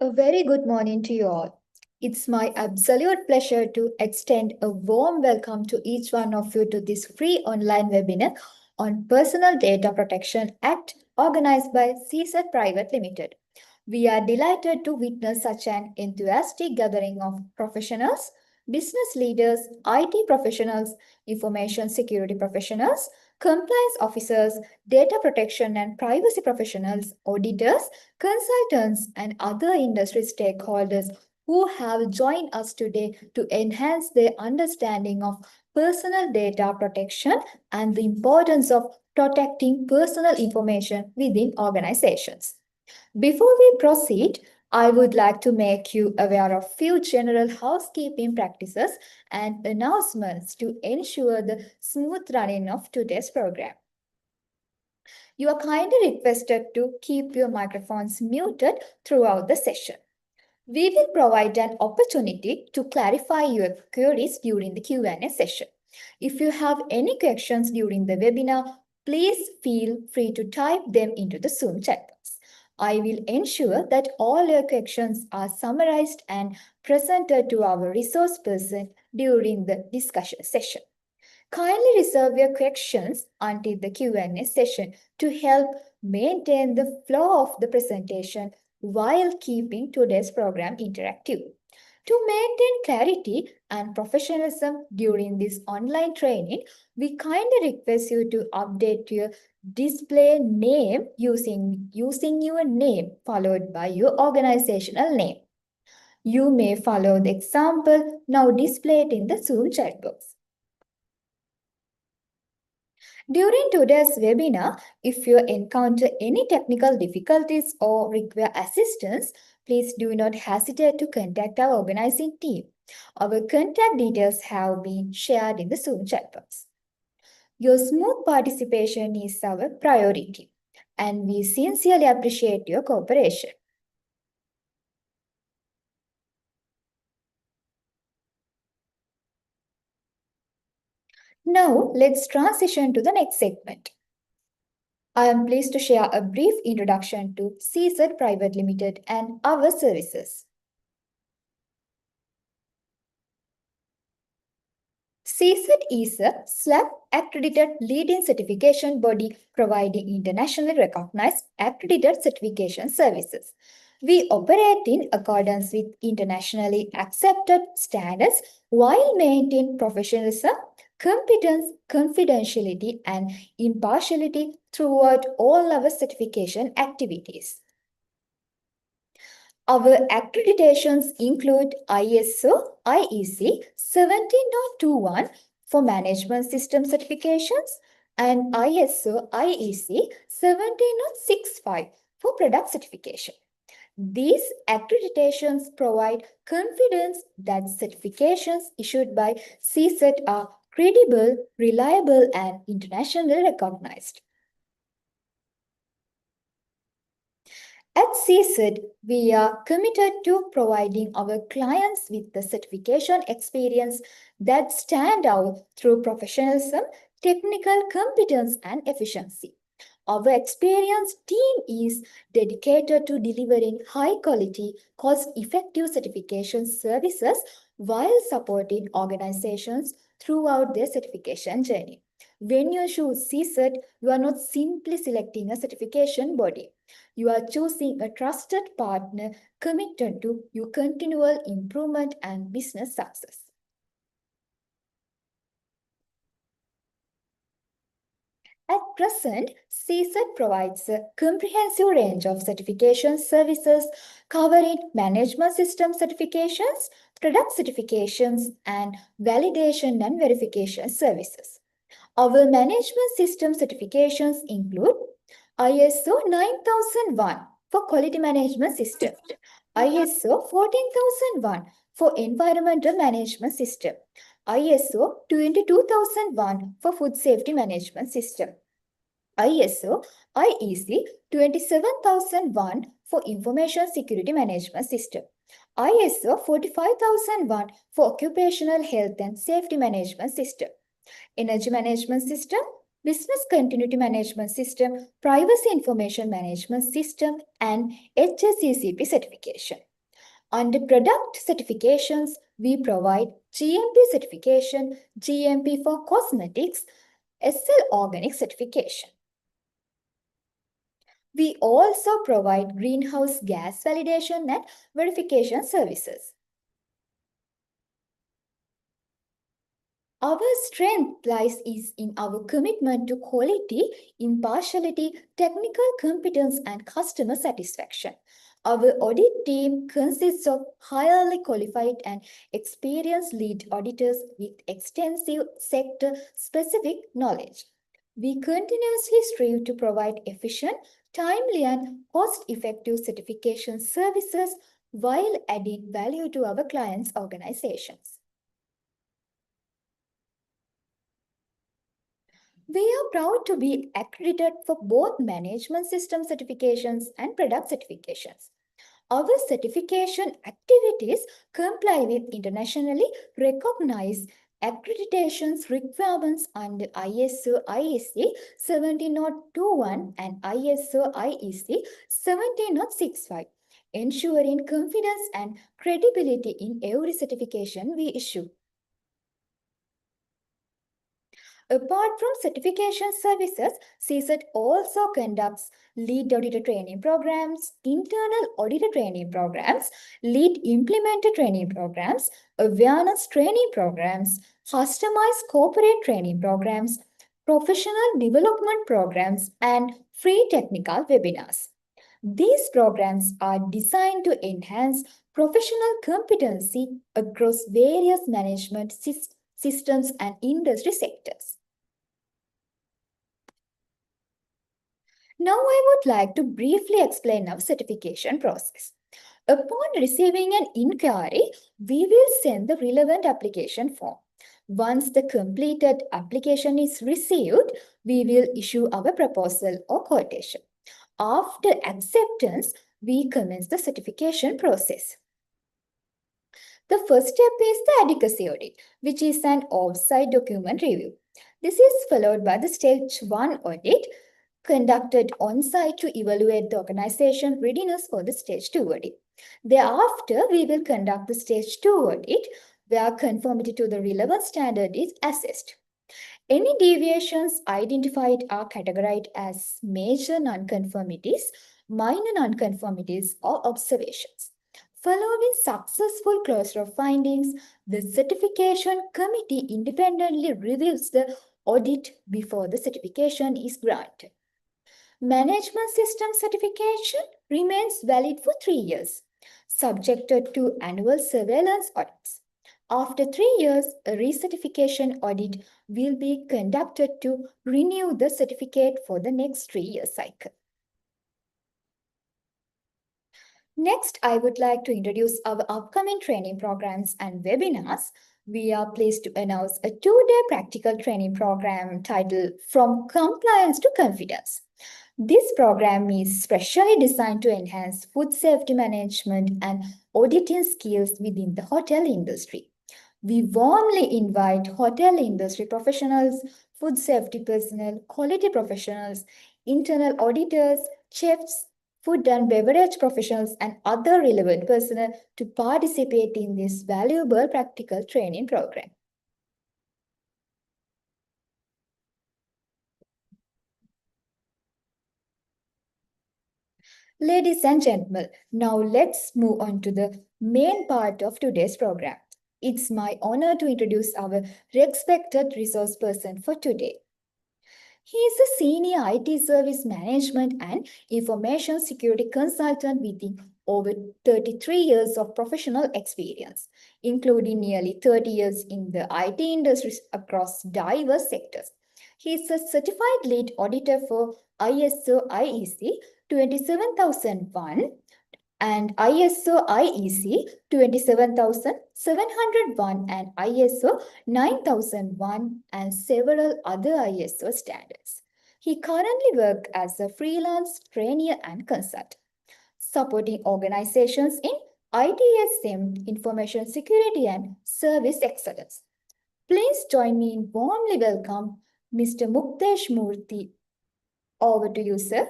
A very good morning to you all. It's my absolute pleasure to extend a warm welcome to each one of you to this free online webinar on Personal Data Protection Act organized by CSET Private Limited. We are delighted to witness such an enthusiastic gathering of professionals, business leaders, IT professionals, information security professionals, compliance officers, data protection and privacy professionals, auditors, consultants, and other industry stakeholders who have joined us today to enhance their understanding of personal data protection and the importance of protecting personal information within organizations. Before we proceed, I would like to make you aware of few general housekeeping practices and announcements to ensure the smooth running of today's program. You are kindly requested to keep your microphones muted throughout the session. We will provide an opportunity to clarify your queries during the Q&A session. If you have any questions during the webinar, please feel free to type them into the Zoom chat box. I will ensure that all your questions are summarized and presented to our resource person during the discussion session. Kindly reserve your questions until the Q&A session to help maintain the flow of the presentation while keeping today's program interactive. To maintain clarity and professionalism during this online training, we kindly request you to update your display name using your name followed by your organizational name. You may follow the example now displayed in the Zoom chat box. During today's webinar, if you encounter any technical difficulties or require assistance, please do not hesitate to contact our organizing team. Our contact details have been shared in the Zoom chat box. Your smooth participation is our priority, and we sincerely appreciate your cooperation. Now, let's transition to the next segment. I am pleased to share a brief introduction to CSET Private Limited and our services. CSET is a SLAB-accredited leading certification body providing internationally recognized accredited certification services. We operate in accordance with internationally accepted standards while maintaining professionalism, competence, confidentiality, and impartiality throughout all our certification activities. Our accreditations include ISO IEC 17021 for management system certifications and ISO IEC 17065 for product certification. These accreditations provide confidence that certifications issued by CSET are credible, reliable, and internationally recognized. At CSET, we are committed to providing our clients with the certification experience that stand out through professionalism, technical competence, and efficiency. Our experienced team is dedicated to delivering high-quality, cost-effective certification services while supporting organizations throughout their certification journey. When you choose CSET, you are not simply selecting a certification body. You are choosing a trusted partner committed to your continual improvement and business success. At present, CSET provides a comprehensive range of certification services covering management system certifications, product certifications, and validation and verification services. Our management system certifications include ISO 9001 for quality management system, ISO 14001 for environmental management system, ISO 22001 for food safety management system, ISO IEC 27001 for information security management system, ISO 45001 for occupational health and safety management system, energy management system, business continuity management system, privacy information management system, and HACCP certification. Under product certifications, we provide GMP certification, GMP for cosmetics, SL organic certification. We also provide greenhouse gas validation and verification services. Our strength lies in our commitment to quality, impartiality, technical competence, and customer satisfaction. Our audit team consists of highly qualified and experienced lead auditors with extensive sector-specific knowledge. We continuously strive to provide efficient, timely, and cost-effective certification services while adding value to our clients' organizations. We are proud to be accredited for both management system certifications and product certifications. Our certification activities comply with internationally recognized accreditations requirements under ISO IEC 17021 and ISO IEC 17065, ensuring confidence and credibility in every certification we issue. Apart from certification services, CSET also conducts lead auditor training programs, internal auditor training programs, lead implementer training programs, awareness training programs, customized corporate training programs, professional development programs, and free technical webinars. These programs are designed to enhance professional competency across various management systems and industry sectors. Now I would like to briefly explain our certification process. Upon receiving an inquiry, we will send the relevant application form. Once the completed application is received, we will issue our proposal or quotation. After acceptance, we commence the certification process. The first step is the adequacy audit, which is an off-site document review. This is followed by the stage 1 audit, conducted on-site to evaluate the organization readiness for the stage 2 audit. Thereafter, we will conduct the stage 2 audit, where conformity to the relevant standard is assessed. Any deviations identified are categorized as major nonconformities, minor nonconformities, or observations. Following successful closure of findings, the certification committee independently reviews the audit before the certification is granted. Management system certification remains valid for 3 years, subjected to annual surveillance audits. After 3 years, a recertification audit will be conducted to renew the certificate for the next 3-year cycle. Next, I would like to introduce our upcoming training programs and webinars. We are pleased to announce a 2-day practical training program titled From Compliance to Confidence. This program is specially designed to enhance food safety management and auditing skills within the hotel industry. We warmly invite hotel industry professionals, food safety personnel, quality professionals, internal auditors, chefs, food and beverage professionals, and other relevant personnel to participate in this valuable practical training program. Ladies and gentlemen, now let's move on to the main part of today's program. It's my honor to introduce our respected resource person for today. He is a senior IT service management and information security consultant with over 33 years of professional experience, including nearly 30 years in the IT industry across diverse sectors. He is a certified lead auditor for ISO IEC 27001 and ISO IEC 27701 and ISO 9001 and several other ISO standards. He currently works as a freelance trainer and consultant, supporting organizations in ITSM, information security and service excellence. Please join me in warmly welcome Mr. Muktesh Murthy. Over to you, sir.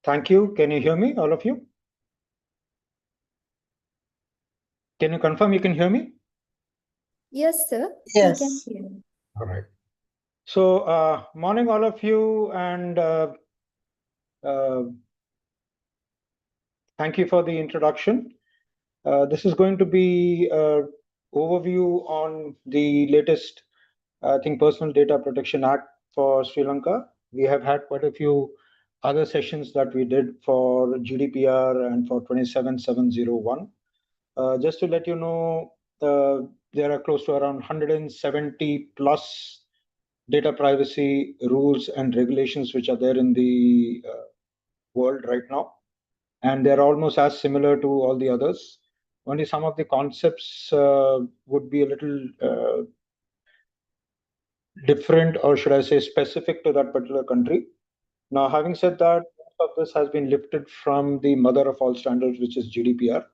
Thank you. Can you hear me, all of you? Can you confirm you can hear me? Yes, sir. We can Yes. hear. All right. So, morning, all of you, and uh, thank you for the introduction. This is going to be an overview on the latest, I think, Personal Data Protection Act for Sri Lanka. We have had quite a few other sessions that we did for GDPR and for 27701. Just to let you know, there are close to around 170 plus data privacy rules and regulations which are there in the world right now, and they're almost as similar to all the others. Only some of the concepts would be a little different, or should I say, specific to that particular country. Now, having said that, most of this has been lifted from the mother of all standards, which is GDPR.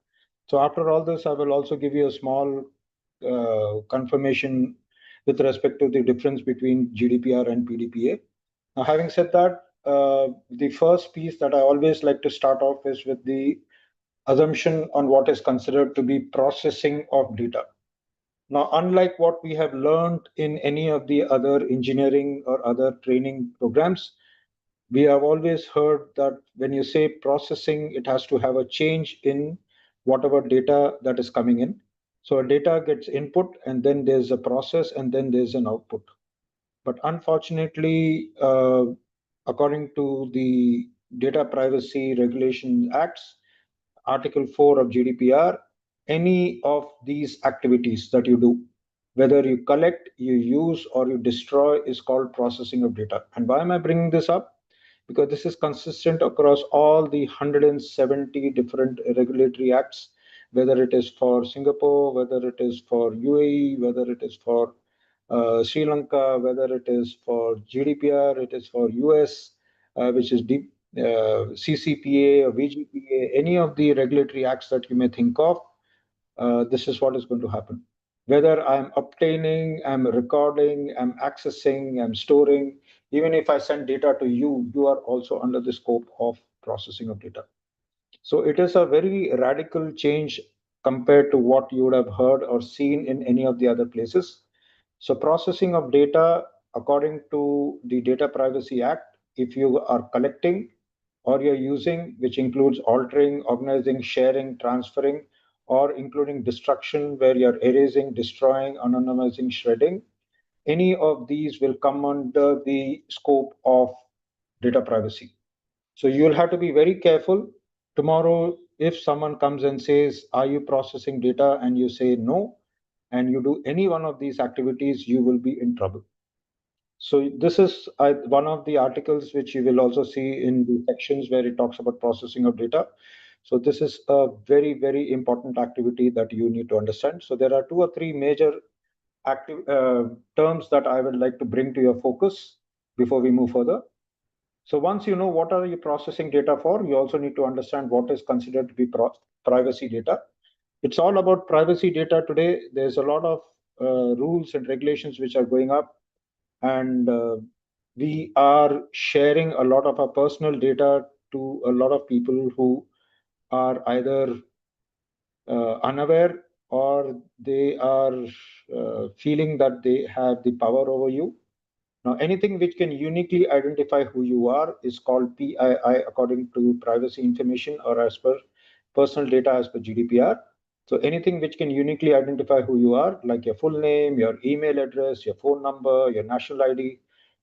So, after all this, I will also give you a small confirmation with respect to the difference between GDPR and PDPA. Now, having said that, the first piece that I always like to start off is with the assumption on what is considered to be processing of data. Now, unlike what we have learned in any of the other engineering or other training programs, we have always heard that when you say processing, it has to have a change in whatever data that is coming in. So a data gets input, and then there's a process, and then there's an output. But unfortunately, according to the Data Privacy Regulation Acts, Article 4 of GDPR, any of these activities that you do, whether you collect, you use, or you destroy, is called processing of data. And why am I bringing this up? Because this is consistent across all the 170 different regulatory acts, whether it is for Singapore, whether it is for UAE, whether it is for Sri Lanka, whether it is for GDPR, it is for US, which is CCPA or VGPA, any of the regulatory acts that you may think of, this is what is going to happen. Whether I'm obtaining, I'm recording, I'm accessing, I'm storing, even if I send data to you, you are also under the scope of processing of data. So it is a very radical change compared to what you would have heard or seen in any of the other places. So processing of data, according to the Data Privacy Act, if you are collecting or you're using, which includes altering, organizing, sharing, transferring, or including destruction, where you're erasing, destroying, anonymizing, shredding, any of these will come under the scope of data privacy. So you'll have to be very careful. Tomorrow, if someone comes and says, are you processing data? And you say no, and you do any one of these activities, you will be in trouble. So this is one of the articles which you will also see in the sections where it talks about processing of data. So this is a very, very important activity that you need to understand. So there are two or three major active terms that I would like to bring to your focus before we move further. So once you know what are you processing data for, you also need to understand what is considered to be privacy data. It's all about privacy data today. There's a lot of rules and regulations which are going up, and we are sharing a lot of our personal data to a lot of people who are either unaware, or they are feeling that they have the power over you. Now, anything which can uniquely identify who you are is called PII according to privacy information, or as per personal data as per GDPR. So anything which can uniquely identify who you are, like your full name, your email address, your phone number, your national ID,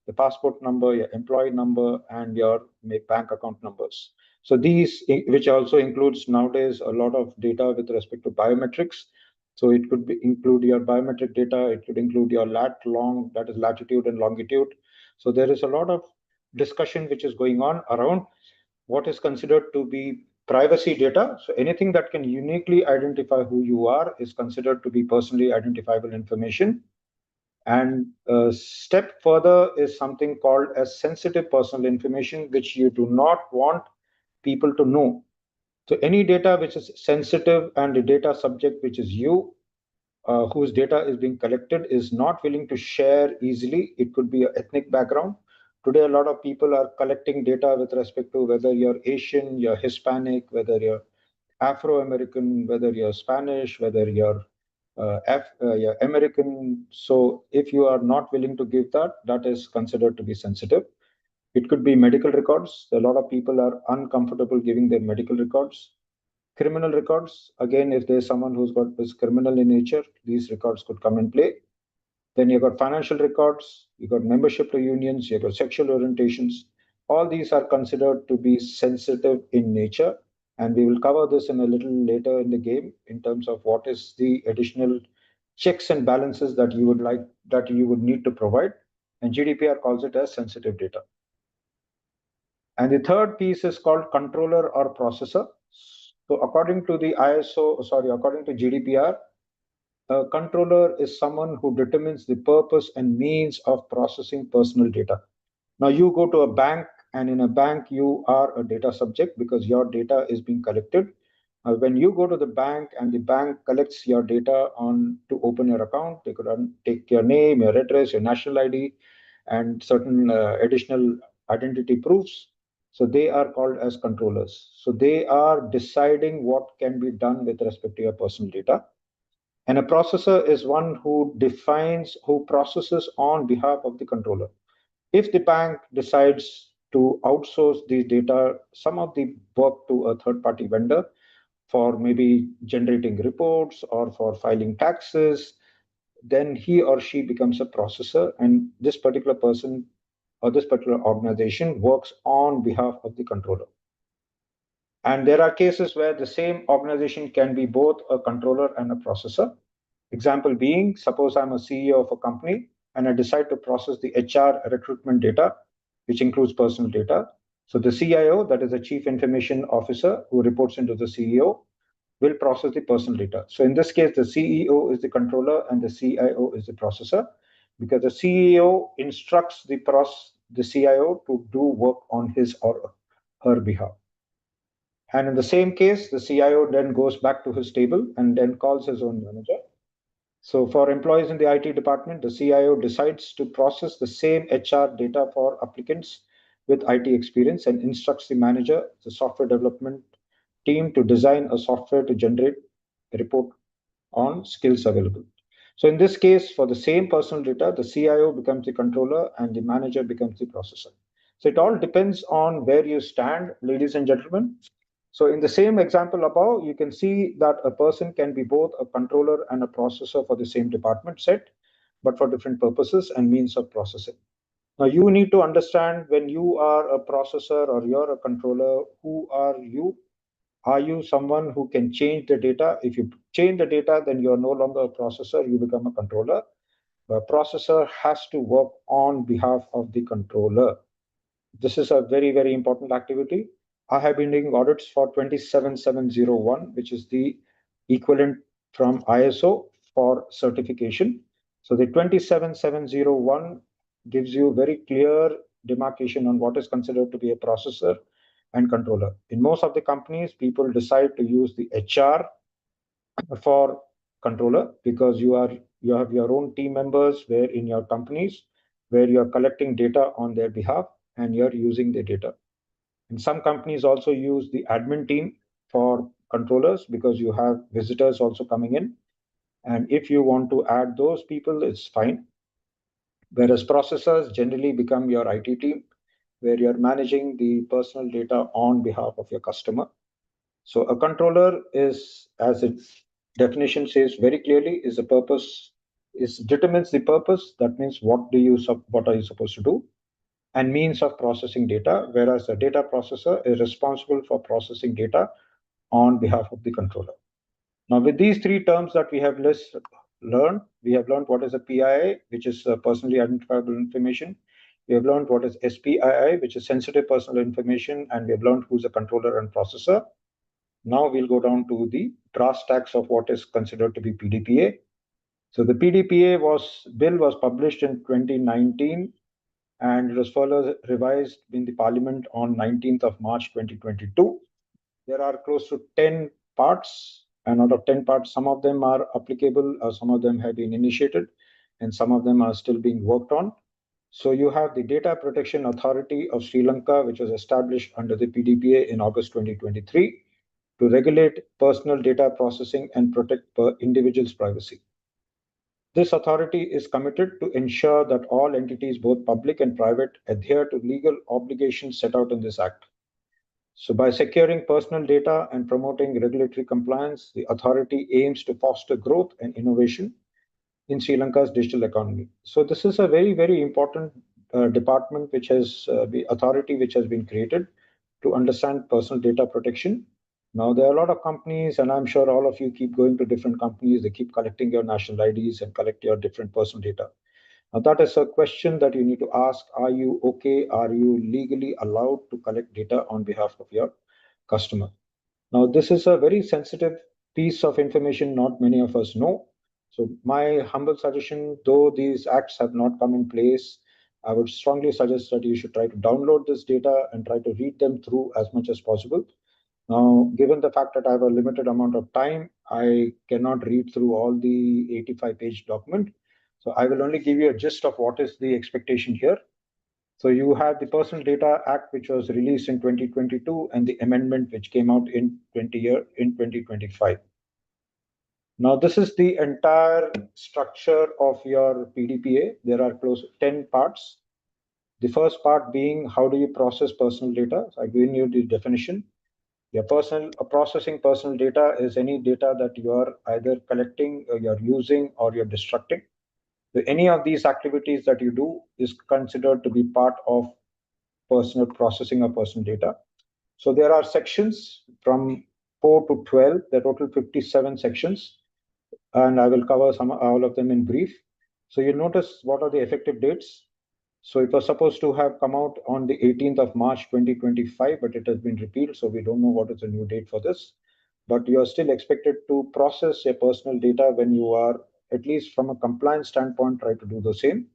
your passport number, your employee number, and your bank account numbers. So these, which also includes nowadays a lot of data with respect to biometrics. So it could include your biometric data, it could include your long, that is latitude and longitude. So there is a lot of discussion which is going on around what is considered to be privacy data. So anything that can uniquely identify who you are is considered to be personally identifiable information. And a step further is something called as sensitive personal information, which you do not want people to know. So any data which is sensitive, and the data subject, which is you, whose data is being collected, is not willing to share easily. It could be an ethnic background, Today, a lot of people are collecting data with respect to whether you're Asian, you're Hispanic, whether you're Afro-American, whether you're Spanish, whether you're American. So if you are not willing to give that, that is considered to be sensitive. It could be medical records. A lot of people are uncomfortable giving their medical records. Criminal records, again, if there's someone who's criminal in nature, these records could come in play. Then you've got financial records, you've got membership to unions, you've got sexual orientations. All these are considered to be sensitive in nature. And we will cover this in a little later in the game in terms of what is the additional checks and balances that you would need to provide. And GDPR calls it as sensitive data. And the third piece is called controller or processor. So according to GDPR, a controller is someone who determines the purpose and means of processing personal data. Now, you go to a bank, and in a bank, you are a data subject because your data is being collected. When you go to the bank and the bank collects your data on to open your account, they could take your name, your address, your national ID, and certain additional identity proofs. So they are called as controllers. So they are deciding what can be done with respect to your personal data. And a processor is one who processes on behalf of the controller. If the bank decides to outsource the data, some of the work to a third party vendor for maybe generating reports or for filing taxes, then he or she becomes a processor. And this particular person or this particular organization works on behalf of the controller. And there are cases where the same organization can be both a controller and a processor. Example being, suppose I'm a CEO of a company and I decide to process the HR recruitment data, which includes personal data. So the CIO, that is the Chief Information Officer who reports into the CEO, will process the personal data. So in this case, the CEO is the controller and the CIO is the processor, because the CEO instructs the CIO to do work on his or her behalf. And in the same case, the CIO then goes back to his table and then calls his own manager. So for employees in the IT department, the CIO decides to process the same HR data for applicants with IT experience and instructs the manager, the software development team, to design a software to generate a report on skills available. So in this case, for the same personal data, the CIO becomes the controller and the manager becomes the processor. So it all depends on where you stand, ladies and gentlemen. So in the same example above, you can see that a person can be both a controller and a processor for the same department set, but for different purposes and means of processing. Now you need to understand, when you are a processor or you're a controller, who are you? Are you someone who can change the data? If you change the data, then you're no longer a processor, you become a controller. The processor has to work on behalf of the controller. This is a very, very important activity. I have been doing audits for 27701, which is the equivalent from ISO for certification. So the 27701 gives you very clear demarcation on what is considered to be a processor and controller. In most of the companies, people decide to use the HR for controller because you have your own team members where in your companies where you are collecting data on their behalf and you're using the data. And some companies also use the admin team for controllers because you have visitors also coming in. And if you want to add those people, it's fine. Whereas processors generally become your IT team, where you're managing the personal data on behalf of your customer. So a controller is, as its definition says very clearly, is a purpose, is determines the purpose. That means what are you supposed to do, and means of processing data, whereas a data processor is responsible for processing data on behalf of the controller. Now, with these three terms that we have learned what is a PII, which is personally identifiable information. We have learned what is SPII, which is sensitive personal information, and we have learned who's a controller and processor. Now we'll go down to the brass tacks of what is considered to be PDPA. So the PDPA bill was published in 2019 and it was further revised in the parliament on 19th of March 2022. There are close to 10 parts, and out of 10 parts, some of them are applicable, some of them have been initiated, and some of them are still being worked on. So you have the Data Protection Authority of Sri Lanka, which was established under the PDPA in August 2023 to regulate personal data processing and protect individuals' privacy. This authority is committed to ensure that all entities, both public and private, adhere to legal obligations set out in this Act. So, by securing personal data and promoting regulatory compliance, the authority aims to foster growth and innovation in Sri Lanka's digital economy. So, this is a very, very important department, which has the authority which has been created to understand personal data protection. Now, there are a lot of companies, and I'm sure all of you keep going to different companies. They keep collecting your national IDs and collect your different personal data. Now, that is a question that you need to ask. Are you okay? Are you legally allowed to collect data on behalf of your customer? Now, this is a very sensitive piece of information not many of us know. So, my humble suggestion, though these acts have not come in place, I would strongly suggest that you should try to download this data and try to read them through as much as possible. Now, given the fact that I have a limited amount of time, I cannot read through all the 85-page document. So I will only give you a gist of what is the expectation here. So you have the Personal Data Act, which was released in 2022, and the amendment which came out in 2025. Now, this is the entire structure of your PDPA. There are close to 10 parts. The first part being how do you process personal data? So I've given you the definition. Your personal processing personal data is any data that you are either collecting, or you're using, or you're destructing. So any of these activities that you do is considered to be part of personal processing of personal data. So there are sections from 4 to 12, the total 57 sections, and I will cover some all of them in brief. So you notice what are the effective dates. So it was supposed to have come out on the 18th of March 2025, but it has been repealed. So we don't know what is the new date for this. But you are still expected to process your personal data when you are, at least from a compliance standpoint, try to do the same.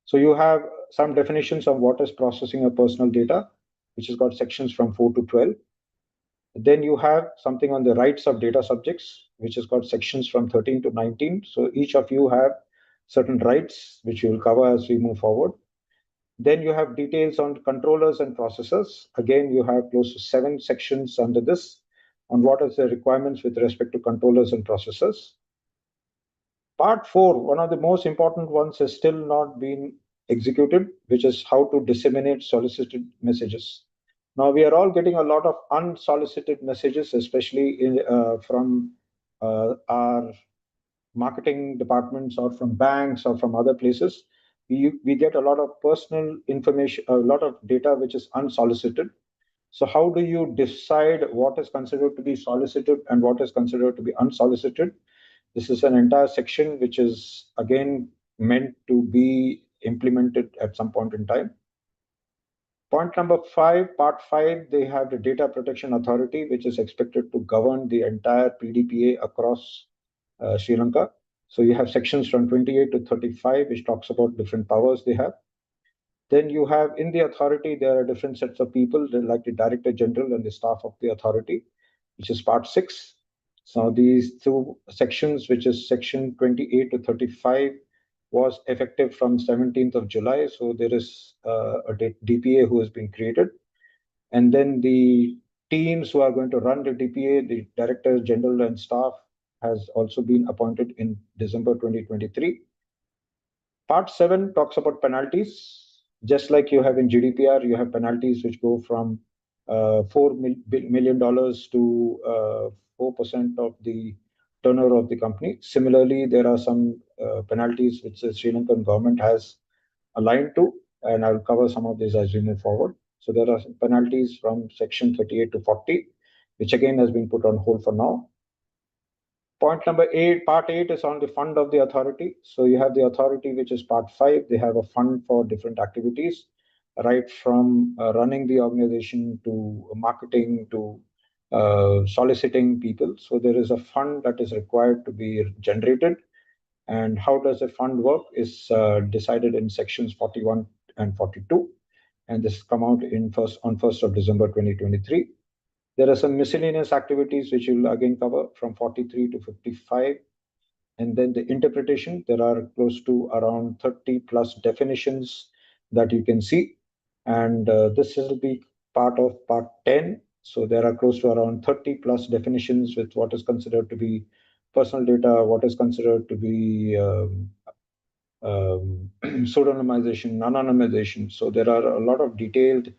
So you have some definitions of what is processing your personal data, which has got sections from 4 to 12. Then you have something on the rights of data subjects, which has got sections from 13 to 19. So each of you have certain rights, which we will cover as we move forward. Then you have details on controllers and processors. Again, you have close to 7 sections under this on what is the requirements with respect to controllers and processors. Part 4, one of the most important ones, has still not been executed, which is how to disseminate solicited messages. Now, we are all getting a lot of unsolicited messages, especially from our marketing departments or from banks or from other places. We get a lot of personal information, a lot of data which is unsolicited. So how do you decide what is considered to be solicited and what is considered to be unsolicited? This is an entire section which is again meant to be implemented at some point in time. Point number 5, part 5, they have the Data Protection Authority, which is expected to govern the entire PDPA across Sri Lanka. So you have sections from 28 to 35, which talks about different powers they have. Then you have in the authority, there are different sets of people, like the Director General and the staff of the authority, which is part 6. So these two sections, which is section 28 to 35, was effective from 17th of July. So there is a DPA who has been created. And then the teams who are going to run the DPA, the Director General and staff, has also been appointed in December 2023. Part 7 talks about penalties. Just like you have in GDPR, you have penalties which go from $4 million to 4% of the turnover of the company. Similarly, there are some penalties which the Sri Lankan government has aligned to, and I'll cover some of these as we move forward. So there are penalties from section 38 to 40, which again has been put on hold for now. Point number 8, part 8 is on the fund of the authority. So you have the authority, which is part 5. They have a fund for different activities, right from running the organization to marketing to soliciting people. So there is a fund that is required to be generated. And how does the fund work is decided in sections 41 and 42. And this come out on 1st of December 2023. There are some miscellaneous activities which we'll again cover from 43 to 55. And then the interpretation, there are close to around 30 plus definitions that you can see. And this will be part of part 10. So there are close to around 30 plus definitions with what is considered to be personal data, what is considered to be pseudonymization, anonymization. So there are a lot of detailed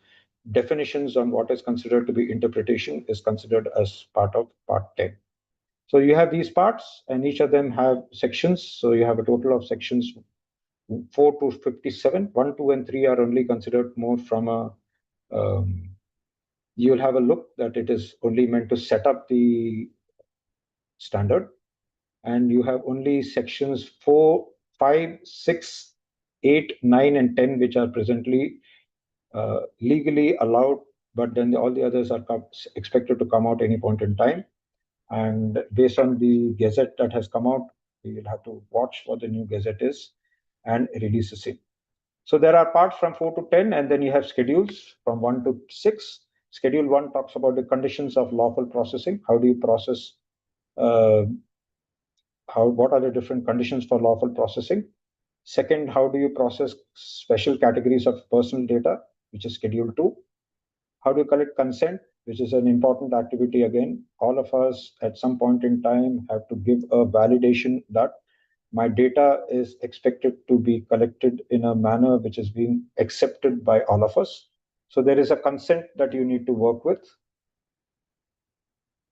definitions on what is considered to be interpretation is considered as part of part 10. So you have these parts and each of them have sections. So you have a total of sections 4 to 57. 1, 2, and 3 are only considered more from a, you'll have a look that it is only meant to set up the standard. And you have only sections 4, 5, 6, 8, 9, and 10, which are presently legally allowed, but then all the others are expected to come out any point in time. And based on the gazette that has come out, we will have to watch what the new gazette is and release the same. So there are parts from 4 to 10, and then you have schedules from 1 to 6. Schedule 1 talks about the conditions of lawful processing. How do you process? What are the different conditions for lawful processing? Second, how do you process special categories of personal data, which is Schedule 2? How do you collect consent, which is an important activity again? All of us at some point in time have to give a validation that my data is expected to be collected in a manner which is being accepted by all of us. So there is a consent that you need to work with.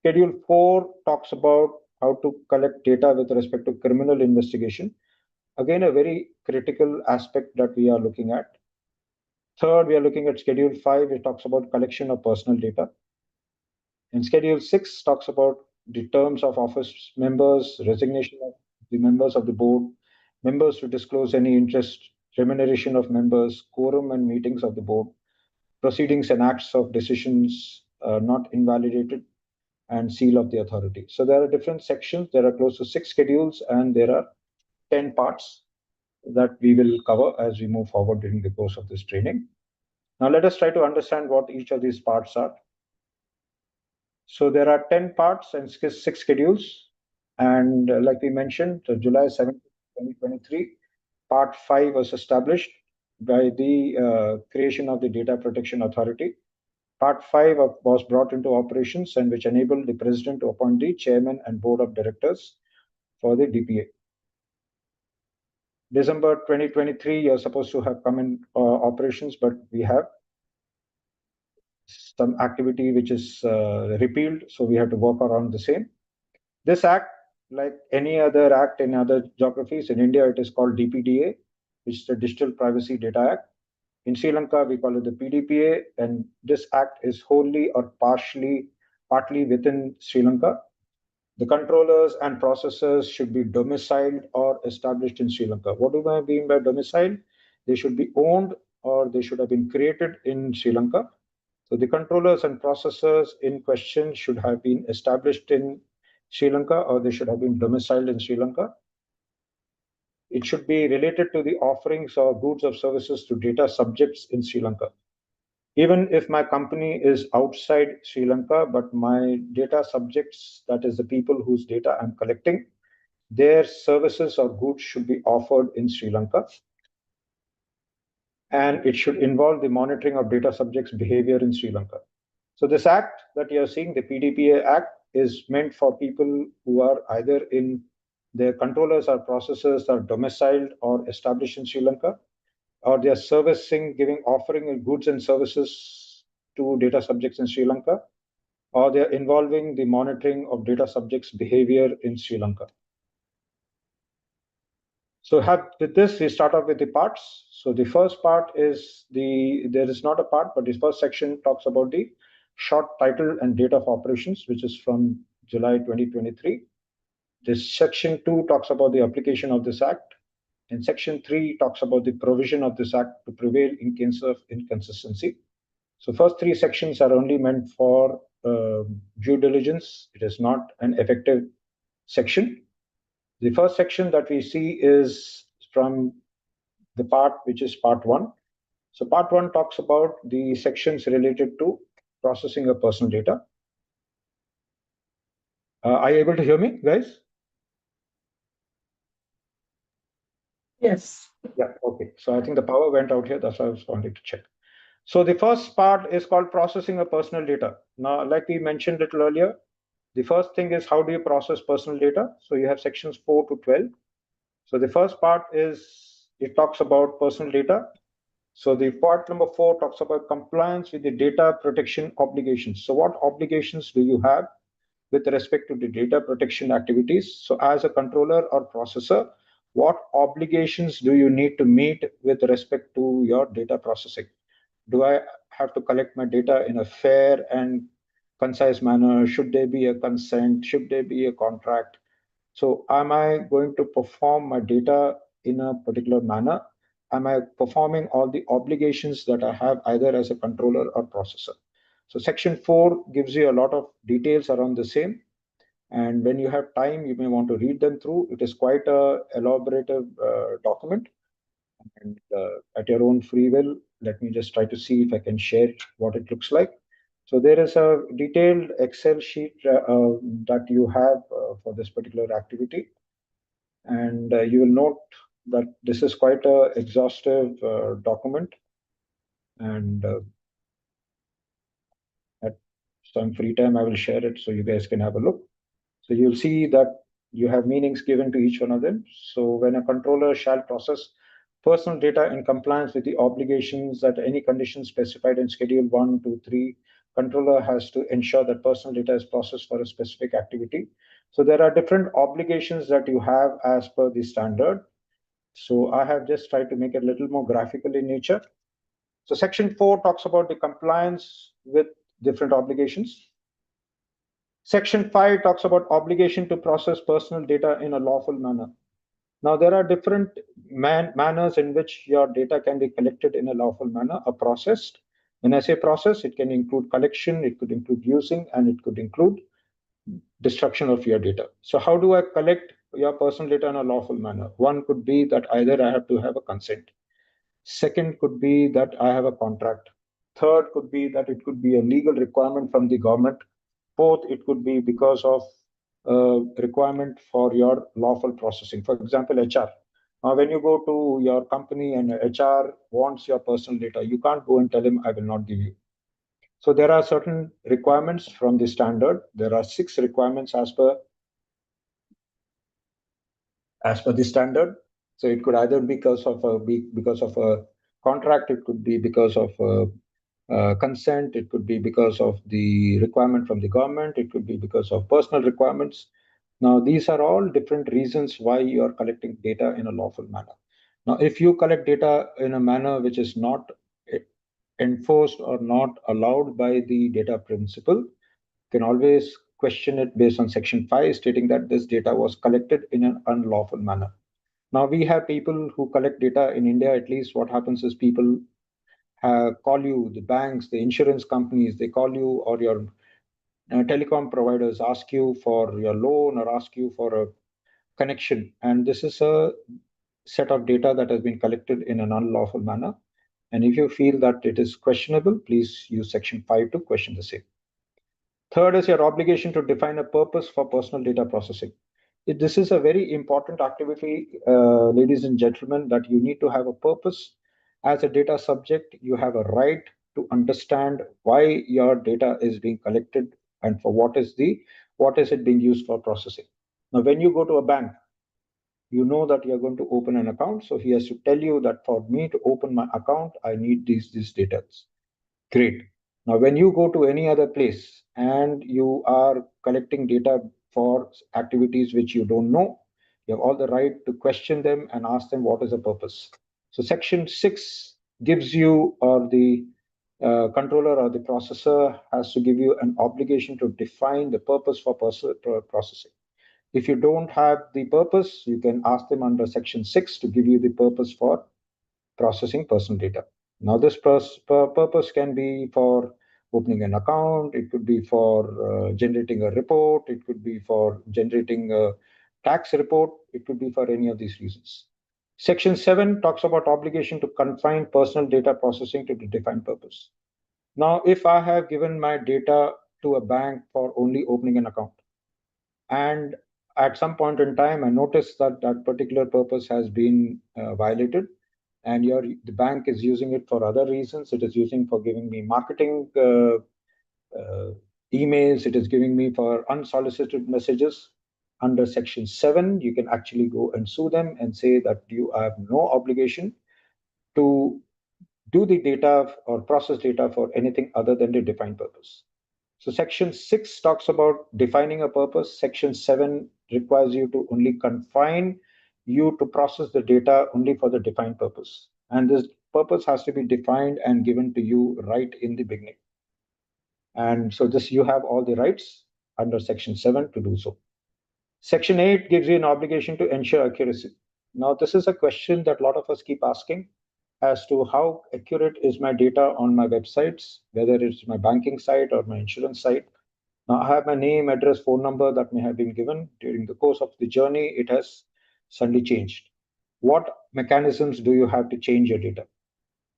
Schedule 4 talks about how to collect data with respect to criminal investigation. Again, a very critical aspect that we are looking at. Third, we are looking at Schedule 5, it talks about collection of personal data. And Schedule 6 talks about the terms of office members, resignation of the members of the board, members to disclose any interest, remuneration of members, quorum and meetings of the board, proceedings and acts of decisions not invalidated, and seal of the authority. So there are different sections. There are close to 6 schedules, and there are 10 parts that we will cover as we move forward during the course of this training. Now let us try to understand what each of these parts are. So there are 10 parts and 6 schedules. And like we mentioned, July 17, 2023, Part 5 was established by the creation of the Data Protection Authority. Part 5 was brought into operations and which enabled the president to appoint the chairman and board of directors for the DPA. December 2023, you're supposed to have come in operations, but we have some activity which is repealed, so we have to work around the same. This act, like any other act in other geographies, in India it is called DPDA, which is the Digital Privacy Data Act. In Sri Lanka, we call it the PDPA, and this act is wholly or partly within Sri Lanka. The controllers and processors should be domiciled or established in Sri Lanka. What do I mean by domiciled? They should be owned or they should have been created in Sri Lanka. So the controllers and processors in question should have been established in Sri Lanka or they should have been domiciled in Sri Lanka. It should be related to the offerings or goods or services to data subjects in Sri Lanka. Even if my company is outside Sri Lanka, but my data subjects, that is the people whose data I'm collecting, their services or goods should be offered in Sri Lanka. And it should involve the monitoring of data subjects' behavior in Sri Lanka. So this act that you're seeing, the PDPA Act, is meant for people who are either in their controllers or processors are domiciled or established in Sri Lanka, or they are offering goods and services to data subjects in Sri Lanka, or they are involving the monitoring of data subjects' behavior in Sri Lanka. So with this, we start off with the parts. So the first part is there is not a part, but the first section talks about the short title and date of operations, which is from July 2023. This section 2 talks about the application of this act. And section 3 talks about the provision of this act to prevail in case of inconsistency. So first 3 sections are only meant for due diligence. It is not an effective section. The first section that we see is from the part which is part 1. So part 1 talks about the sections related to processing of personal data. Are you able to hear me, guys? Yes. Yeah, okay. So I think the power went out here. That's why I was wanting to check. So the first part is called processing of personal data. Now, like we mentioned a little earlier, the first thing is how do you process personal data? So you have sections 4 to 12. So the first part is it talks about personal data. So the part number 4 talks about compliance with the data protection obligations. So what obligations do you have with respect to the data protection activities? So as a controller or processor, what obligations do you need to meet with respect to your data processing? Do I have to collect my data in a fair and concise manner? Should there be a consent? Should there be a contract? So am I going to perform my data in a particular manner? Am I performing all the obligations that I have either as a controller or processor? So section 4 gives you a lot of details around the same. And when you have time, you may want to read them through. It is quite a elaborative document. And at your own free will, let me just try to see if I can share what it looks like. So there is a detailed Excel sheet that you have for this particular activity. And you will note that this is quite a exhaustive document. And at some free time, I will share it so you guys can have a look. So you'll see that you have meanings given to each one of them. So when a controller shall process personal data in compliance with the obligations that any condition specified in Schedule 1, 2, 3, controller has to ensure that personal data is processed for a specific activity. So there are different obligations that you have as per the standard. So I have just tried to make it a little more graphical in nature. So section 4 talks about the compliance with different obligations. Section 5 talks about obligation to process personal data in a lawful manner. Now, there are different manners in which your data can be collected in a lawful manner or processed. When I say process, it can include collection, it could include using, and it could include destruction of your data. So, how do I collect your personal data in a lawful manner? One could be that either I have to have a consent. Second could be that I have a contract. Third could be that it could be a legal requirement from the government. Fourth, it could be because of requirement for your lawful processing. For example, HR. When you go to your company and HR wants your personal data, you can't go and tell him, I will not give you. So there are certain requirements from the standard. There are 6 requirements as per the standard. So it could either be because of a contract, it could be because of consent, it could be because of the requirement from the government, it could be because of personal requirements. Now, these are all different reasons why you are collecting data in a lawful manner. Now, if you collect data in a manner which is not enforced or not allowed by the data principle, you can always question it based on section 5 stating that this data was collected in an unlawful manner. Now we have people who collect data in India. At least what happens is people call you, the banks, the insurance companies, they call you, or your telecom providers ask you for your loan or ask you for a connection. And this is a set of data that has been collected in an unlawful manner. And if you feel that it is questionable, please use section 5 to question the same. Third is your obligation to define a purpose for personal data processing. This is a very important activity, ladies and gentlemen, that you need to have a purpose. As a data subject, you have a right to understand why your data is being collected and for what is it being used for processing. Now, when you go to a bank, you know that you're going to open an account. So he has to tell you that for me to open my account, I need these details. Great. Now, when you go to any other place and you are collecting data for activities which you don't know, you have all the right to question them and ask them what is the purpose. So, Section 6 gives you, or the controller or the processor has to give you an obligation to define the purpose for processing. If you don't have the purpose, you can ask them under Section 6 to give you the purpose for processing personal data. Now, this purpose can be for opening an account, it could be for generating a report, it could be for generating a tax report, it could be for any of these reasons. Section 7 talks about obligation to confine personal data processing to the defined purpose. Now, if I have given my data to a bank for only opening an account, and at some point in time, I noticed that that particular purpose has been violated, and the bank is using it for other reasons. It is using for giving me marketing emails. It is giving me for unsolicited messages. Under Section 7, you can actually go and sue them and say that you have no obligation to do the data or process data for anything other than the defined purpose. So Section 6 talks about defining a purpose. Section 7 requires you to only confine you to process the data only for the defined purpose. And this purpose has to be defined and given to you right in the beginning. And so this you have all the rights under Section 7 to do so. Section 8 gives you an obligation to ensure accuracy. Now, this is a question that a lot of us keep asking as to how accurate is my data on my websites, whether it's my banking site or my insurance site. Now, I have my name, address, phone number that may have been given. During the course of the journey, it has suddenly changed. What mechanisms do you have to change your data?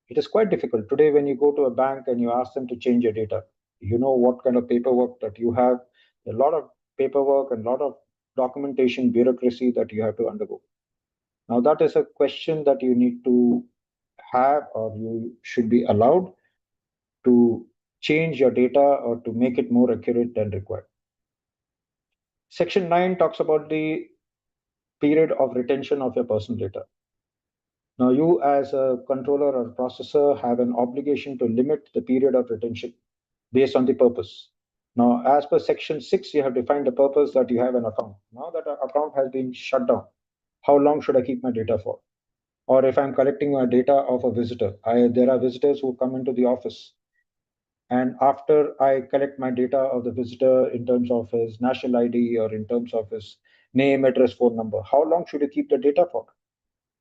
It is quite difficult. Today, when you go to a bank and you ask them to change your data, you know what kind of paperwork that you have, a lot of paperwork and a lot of documentation bureaucracy that you have to undergo. Now, that is a question that you need to have, or you should be allowed to change your data or to make it more accurate than required. Section 9 talks about the period of retention of your personal data. Now, you as a controller or processor have an obligation to limit the period of retention based on the purpose. Now, as per Section 6, you have defined the purpose that you have an account. Now that our account has been shut down, how long should I keep my data for? Or if I'm collecting my data of a visitor, there are visitors who come into the office. And after I collect my data of the visitor in terms of his national ID or in terms of his name, address, phone number, how long should you keep the data for?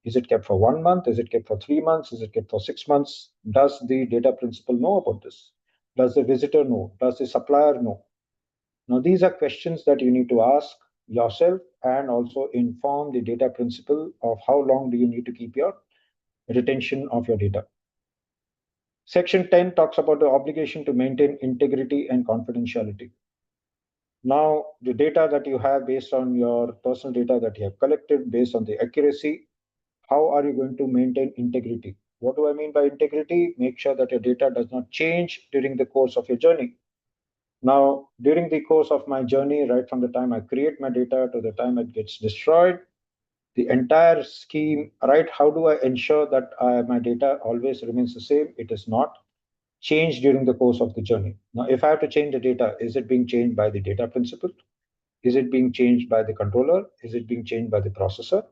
Is it kept for 1 month? Is it kept for 3 months? Is it kept for 6 months? Does the data principal know about this? Does the visitor know? Does the supplier know? Now, these are questions that you need to ask yourself and also inform the data principal of how long do you need to keep your retention of your data. Section 10 talks about the obligation to maintain integrity and confidentiality. Now, the data that you have based on your personal data that you have collected, based on the accuracy, how are you going to maintain integrity? What do I mean by integrity? Make sure that your data does not change during the course of your journey. Now, during the course of my journey, right from the time I create my data to the time it gets destroyed, the entire scheme, right? How do I ensure that my data always remains the same? It is not changed during the course of the journey. Now, if I have to change the data, is it being changed by the data principal? Is it being changed by the controller? Is it being changed by the processor?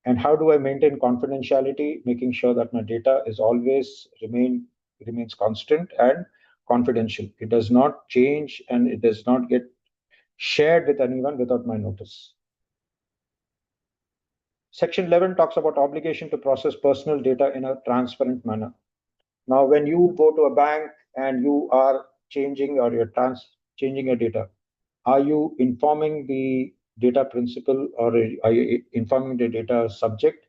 And how do I maintain confidentiality, making sure that my data is always remains constant and confidential? It does not change and it does not get shared with anyone without my notice. Section 11 talks about obligation to process personal data in a transparent manner. Now, when you go to a bank and you are changing or you're changing your data, are you informing the data principal or are you informing the data subject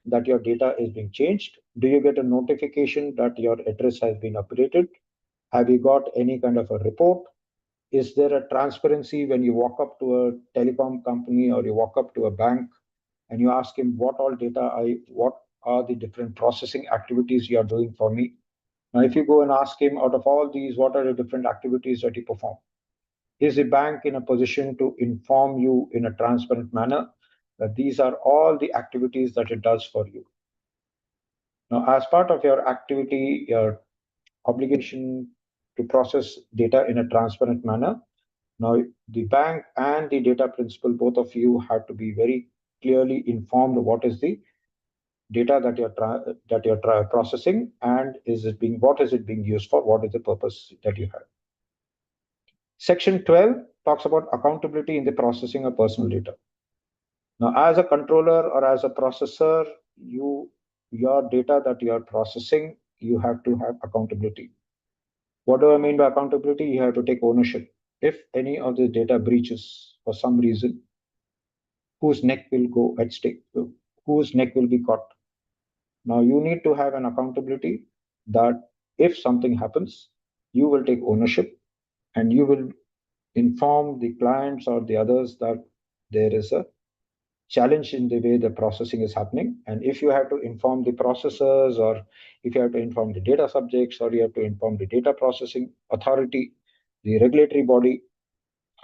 that your data is being changed? Do you get a notification that your address has been updated? Have you got any kind of a report? Is there a transparency when you walk up to a telecom company or you walk up to a bank and you ask him what are the different processing activities you are doing for me? Now, if you go and ask him out of all these, what are the different activities that you perform? Is the bank in a position to inform you in a transparent manner that these are all the activities that it does for you? Now, as part of your activity, your obligation to process data in a transparent manner, now the bank and the data principal, both of you have to be very clearly informed what is the data that you're processing and what is it being used for? What is the purpose that you have? Section 12 talks about accountability in the processing of personal data. Now, as a controller or as a processor, your data that you are processing, you have to have accountability. What do I mean by accountability? You have to take ownership. If any of the data breaches for some reason, whose neck will go at stake? Whose neck will be caught? Now, you need to have an accountability that if something happens, you will take ownership and you will inform the clients or the others that there is a challenge in the way the processing is happening. And if you have to inform the processors, or if you have to inform the data subjects, or you have to inform the data processing authority, the regulatory body,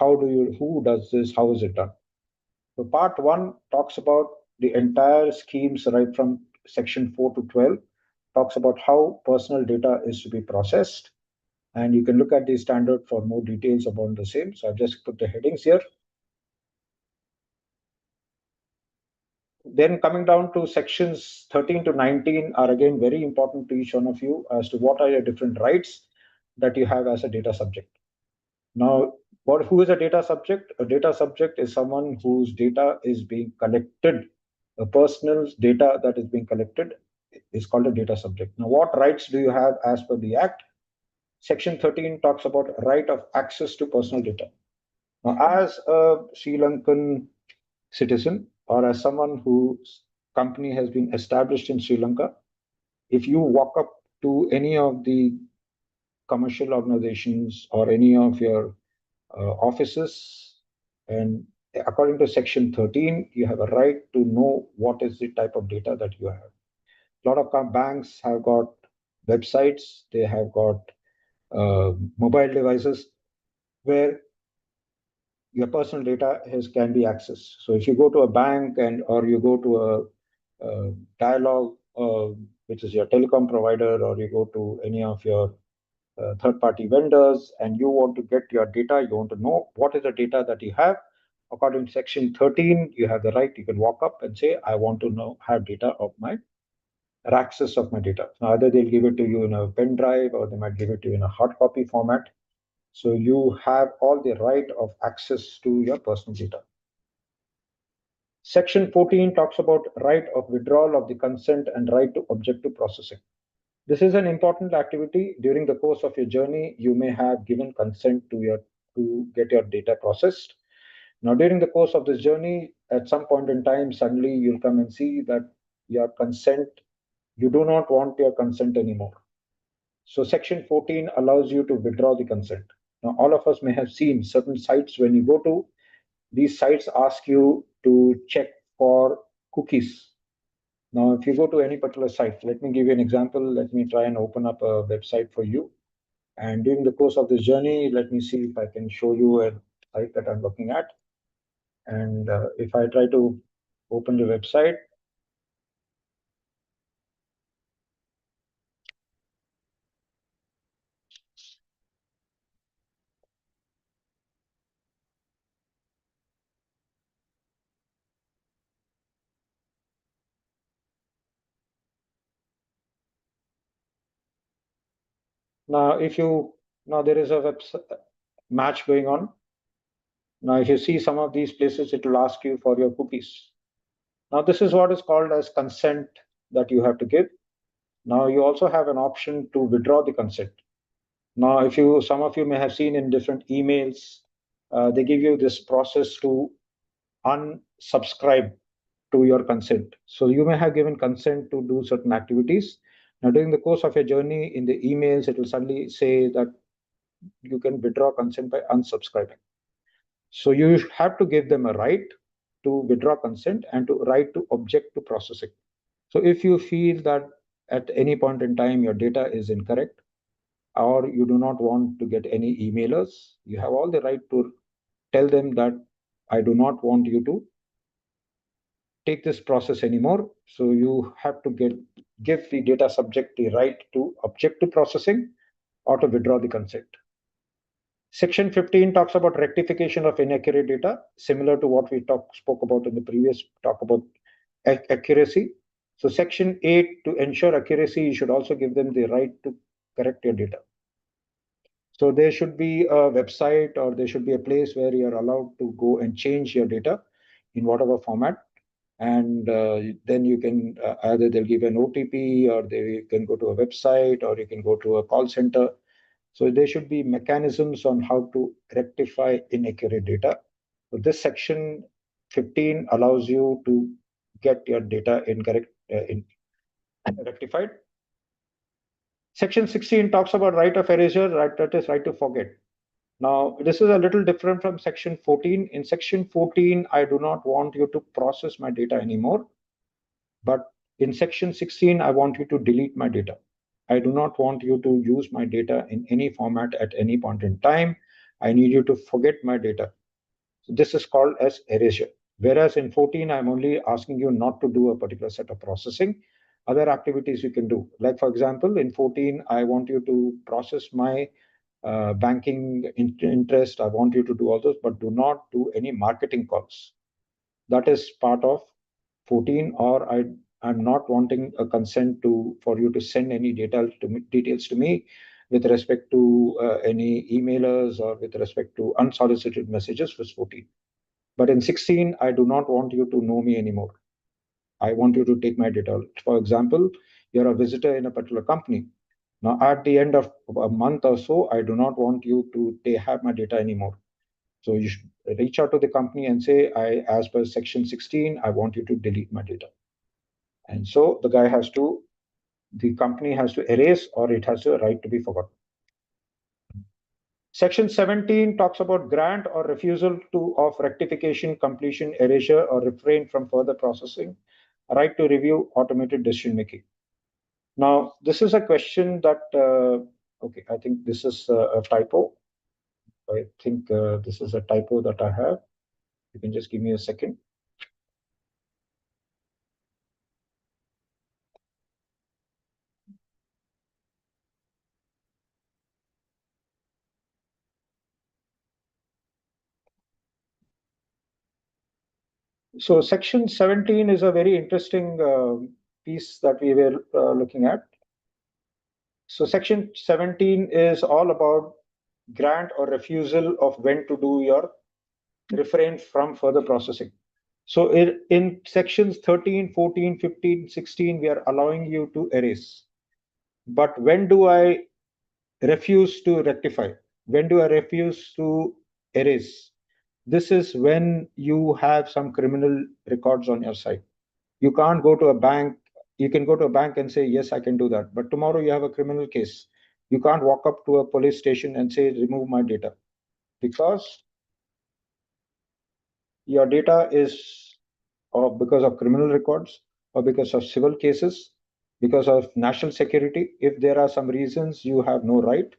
who does this, how is it done? So part one talks about the entire schemes right from section 4 to 12, talks about how personal data is to be processed. And you can look at the standard for more details about the same. So I've just put the headings here. Then coming down to sections 13 to 19 are again very important to each one of you as to what are your different rights that you have as a data subject. Now, who is a data subject? A data subject is someone whose data is being collected. A person's data that is being collected is called a data subject. Now, what rights do you have as per the Act? Section 13 talks about right of access to personal data. Now, as a Sri Lankan citizen, or as someone whose company has been established in Sri Lanka, if you walk up to any of the commercial organizations or any of your offices, and according to section 13, you have a right to know what is the type of data that you have. A lot of banks have got websites, they have got mobile devices where your personal data can be accessed. So if you go to a bank or you go to a dialogue, which is your telecom provider, or you go to any of your third-party vendors, and you want to get your data, you want to know what is the data that you have. According to section 13, you have the right, you can walk up and say, I want to have data of my access of my data. Now, either they'll give it to you in a pen drive, or they might give it to you in a hard copy format. So you have all the right of access to your personal data. Section 14 talks about right of withdrawal of the consent and right to object to processing. This is an important activity. During the course of your journey, you may have given consent to get your data processed. Now, during the course of this journey, at some point in time, suddenly you'll come and see that your consent, you do not want your consent anymore. So section 14 allows you to withdraw the consent. Now, all of us may have seen certain sites. When you go to these sites, ask you to check for cookies. Now, if you go to any particular site, let me give you an example. Let me try and open up a website for you. And during the course of this journey, let me see if I can show you a site that I'm looking at. And if I try to open the website, now if you now there is a website match going on. Now, if you see some of these places, it will ask you for your cookies. Now, this is what is called as consent that you have to give. Now, you also have an option to withdraw the consent. Now, some of you may have seen in different emails, they give you this process to unsubscribe to your consent. So you may have given consent to do certain activities. Now, during the course of your journey in the emails, it will suddenly say that you can withdraw consent by unsubscribing. So you have to give them a right to withdraw consent and to right to object to processing. So if you feel that at any point in time your data is incorrect, or you do not want to get any emailers, you have all the right to tell them that I do not want you to take this process anymore. So you have to give the data subject the right to object to processing or to withdraw the consent. Section 15 talks about rectification of inaccurate data, similar to what we spoke about in the previous talk about accuracy. So section 8, to ensure accuracy, you should also give them the right to correct your data. So there should be a website, or there should be a place where you're allowed to go and change your data in whatever format. And then you can either they'll give an OTP, or they can go to a website, or you can go to a call center. So there should be mechanisms on how to rectify inaccurate data. So this section 15 allows you to get your data rectified. Section 16 talks about right of erasure, that is right to forget. Now, this is a little different from section 14. In section 14, I do not want you to process my data anymore. But in section 16, I want you to delete my data. I do not want you to use my data in any format at any point in time. I need you to forget my data. So this is called as erasure. Whereas in 14, I'm only asking you not to do a particular set of processing. Other activities you can do. Like, for example, in 14, I want you to process my banking interest. I want you to do all those, but do not do any marketing calls. That is part of 14, or I'm not wanting a consent for you to send any details to me with respect to any emailers or with respect to unsolicited messages was 14. But in 16, I do not want you to know me anymore. I want you to take my data. For example, you're a visitor in a particular company. Now, at the end of a month or so, I do not want you to have my data anymore. So you should reach out to the company and say, as per section 16, I want you to delete my data. And so the company has to erase, or it has a right to be forgotten. Section 17 talks about grant or refusal of rectification, completion, erasure, or refrain from further processing, a right to review automated decision making. Now, this is a question that, okay, I think this is a typo. I think this is a typo that I have. You can just give me a second. So section 17 is a very interesting piece that we were looking at. So section 17 is all about grant or refusal of when to do your refrain from further processing. So in sections 13, 14, 15, 16, we are allowing you to erase. But when do I refuse to rectify? When do I refuse to erase? This is when you have some criminal records on your side. You can't go to a bank. You can go to a bank and say, yes, I can do that. But tomorrow you have a criminal case. You can't walk up to a police station and say, remove my data, because your data is, or because of criminal records, or because of civil cases, because of national security. If there are some reasons, you have no right.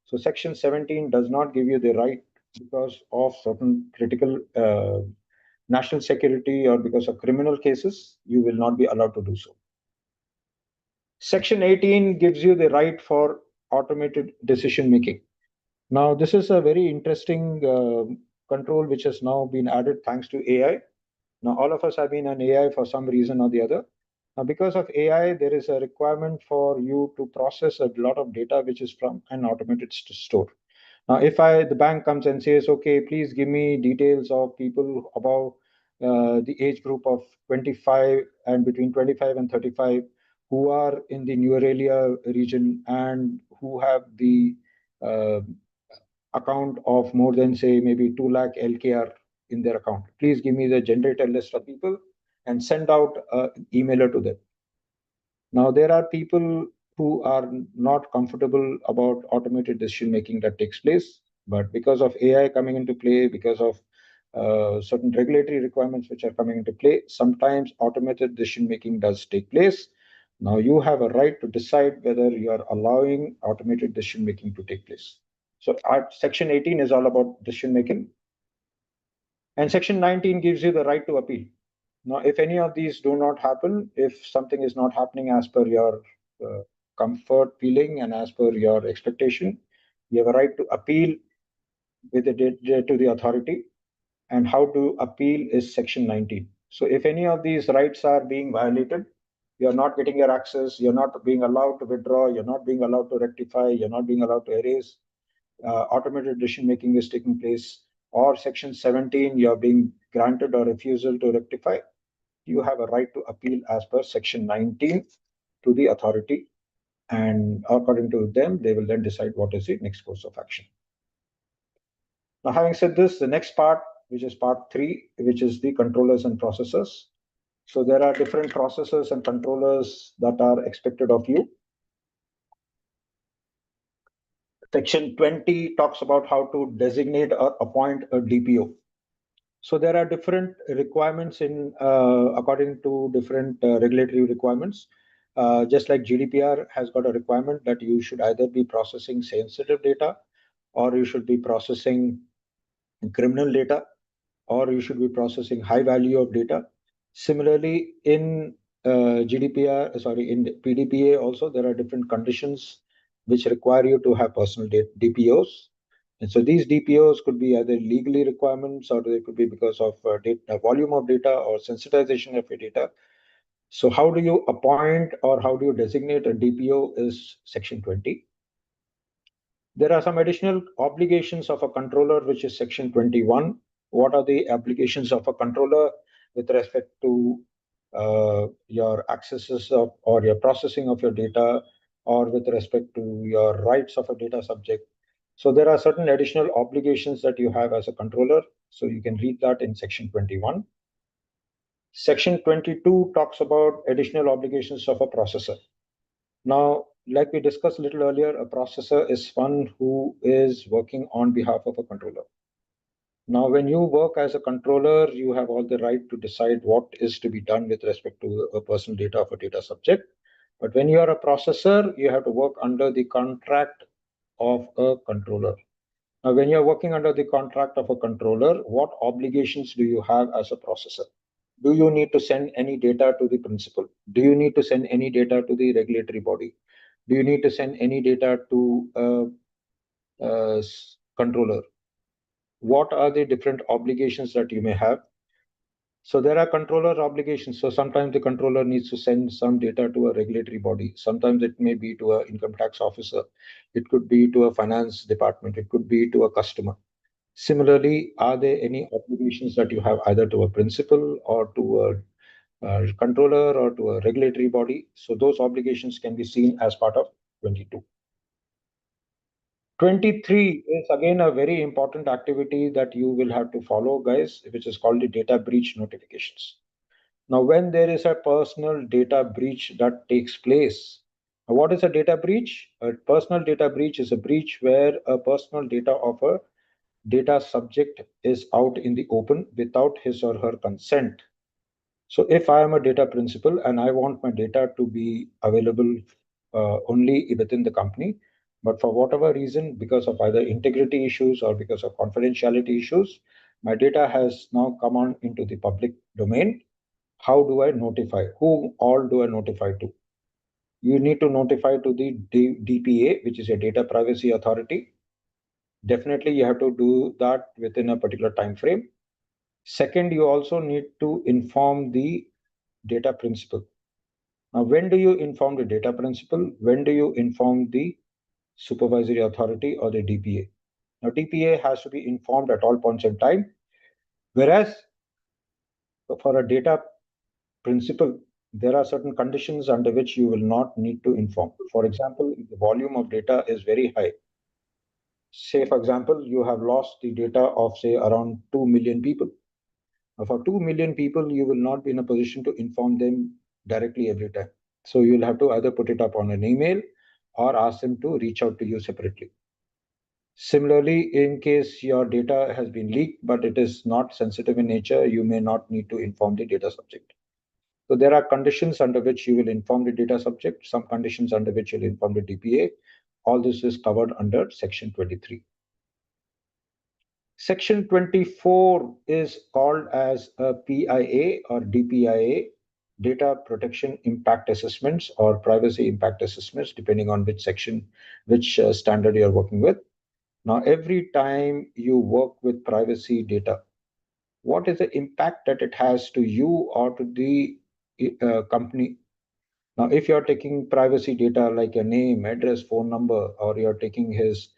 So section 17 does not give you the right because of certain critical national security or because of criminal cases. You will not be allowed to do so. Section 18 gives you the right for automated decision making. Now, this is a very interesting control which has now been added thanks to AI. Now, all of us have been on AI for some reason or the other. Now, because of AI, there is a requirement for you to process a lot of data which is from an automated store. Now, if the bank comes and says, okay, please give me details of people above the age group of 25 and between 25 and 35 who are in the New Aurelia region and who have the uh, account of more than, say, maybe 2 lakh LKR in their account. Please give me the generated list of people and send out an emailer to them. Now, there are people who are not comfortable about automated decision making that takes place, but because of AI coming into play, because of certain regulatory requirements which are coming into play, sometimes automated decision making does take place. Now, you have a right to decide whether you are allowing automated decision making to take place. So, section 18 is all about decision making, and section 19 gives you the right to appeal. Now, if any of these do not happen, if something is not happening as per your comfort feeling and as per your expectation, you have a right to appeal to the authority. And how to appeal is section 19. So if any of these rights are being violated, you're not getting your access, you're not being allowed to withdraw, you're not being allowed to rectify, you're not being allowed to erase, automated decision making is taking place, or section 17, you're being granted or refusal to rectify, you have a right to appeal as per section 19 to the authority. And according to them, they will then decide what is the next course of action. Now, having said this, the next part, which is part 3, which is the controllers and processors. So there are different processors and controllers that are expected of you. Section 20 talks about how to designate or appoint a DPO. So there are different requirements in according to different regulatory requirements. Just like GDPR has got a requirement that you should either be processing sensitive data or you should be processing criminal data or you should be processing high value of data. Similarly, in in PDPA also, there are different conditions which require you to have personal DPOs. And so these DPOs could be either legally requirements or they could be because of data, volume of data or sensitization of your data. So how do you appoint or how do you designate a DPO is Section 20. There are some additional obligations of a controller, which is Section 21. What are the obligations of a controller with respect to your accesses of or your processing of your data or with respect to your rights of a data subject? So there are certain additional obligations that you have as a controller. So you can read that in Section 21. Section 22 talks about additional obligations of a processor. Now, like we discussed a little earlier, a processor is one who is working on behalf of a controller. Now, when you work as a controller, you have all the right to decide what is to be done with respect to a personal data of a data subject. But when you are a processor, you have to work under the contract of a controller. Now, when you're working under the contract of a controller, what obligations do you have as a processor? Do you need to send any data to the principal? Do you need to send any data to the regulatory body? Do you need to send any data to a controller? What are the different obligations that you may have? So there are controller obligations. So sometimes the controller needs to send some data to a regulatory body. Sometimes it may be to an income tax officer. It could be to a finance department. It could be to a customer. Similarly, are there any obligations that you have either to a principal or to a controller or to a regulatory body? So those obligations can be seen as part of 22. 23 is again a very important activity that you will have to follow, guys, which is called the data breach notifications. Now, when there is a personal data breach that takes place, what is a data breach? A personal data breach is a breach where a personal data of a data subject is out in the open without his or her consent. So if I am a data principal and I want my data to be available only within the company, but for whatever reason, because of either integrity issues or because of confidentiality issues, my data has now come on into the public domain. How do I notify? Who all do I notify to? You need to notify to the DPA, which is a data privacy authority. Definitely, you have to do that within a particular time frame. Second, you also need to inform the data principal. Now, when do you inform the data principal? When do you inform the supervisory authority or the DPA? Now, DPA has to be informed at all points in time, whereas for a data principal, there are certain conditions under which you will not need to inform. For example, if the volume of data is very high. Say, for example, you have lost the data of, say, around 2 million people. Now, for 2 million people, you will not be in a position to inform them directly every time. So you'll have to either put it up on an email or ask them to reach out to you separately. Similarly, in case your data has been leaked, but it is not sensitive in nature, you may not need to inform the data subject. So there are conditions under which you will inform the data subject, some conditions under which you'll inform the DPA. All this is covered under Section 23. Section 24 is called as a PIA or DPIA, Data Protection Impact Assessments or Privacy Impact Assessments, depending on which section, which standard you're working with. Now, every time you work with privacy data, what is the impact that it has to you or to the company? Now, if you're taking privacy data like your name, address, phone number, or you're taking his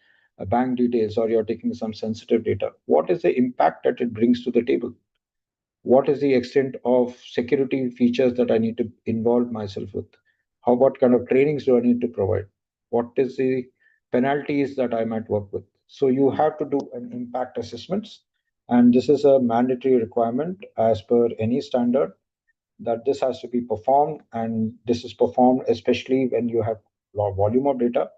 bank details, or you're taking some sensitive data, what is the impact that it brings to the table? What is the extent of security features that I need to involve myself with? What kind of trainings do I need to provide? What is the penalties that I might work with? So you have to do an impact assessments, and this is a mandatory requirement as per any standard that this has to be performed, and this is performed especially when you have low volume of data,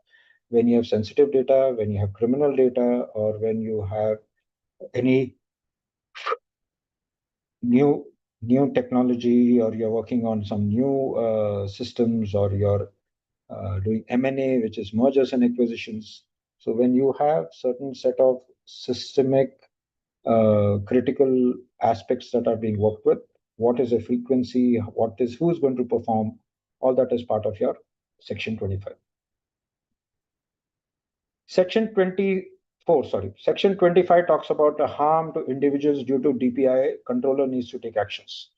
when you have sensitive data, when you have criminal data, or when you have any new technology, or you're working on some new systems, or you're doing M&A, which is mergers and acquisitions. So when you have certain set of systemic critical aspects that are being worked with, what is the frequency, who's going to perform, all that is part of your section 25. Section 24, sorry, section 25 talks about the harm to individuals due to DPI. Controller needs to take actions.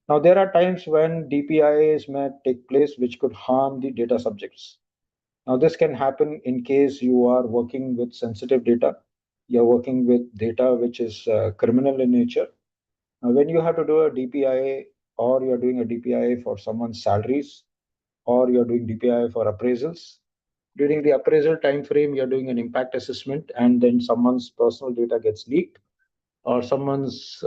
Now, there are times when DPIs may take place which could harm the data subjects. Now, this can happen in case you are working with sensitive data, you're working with data which is criminal in nature. Now, when you have to do a DPI, or you're doing a DPI for someone's salaries, or you're doing DPI for appraisals, during the appraisal time frame, you're doing an impact assessment, and then someone's personal data gets leaked, or someone's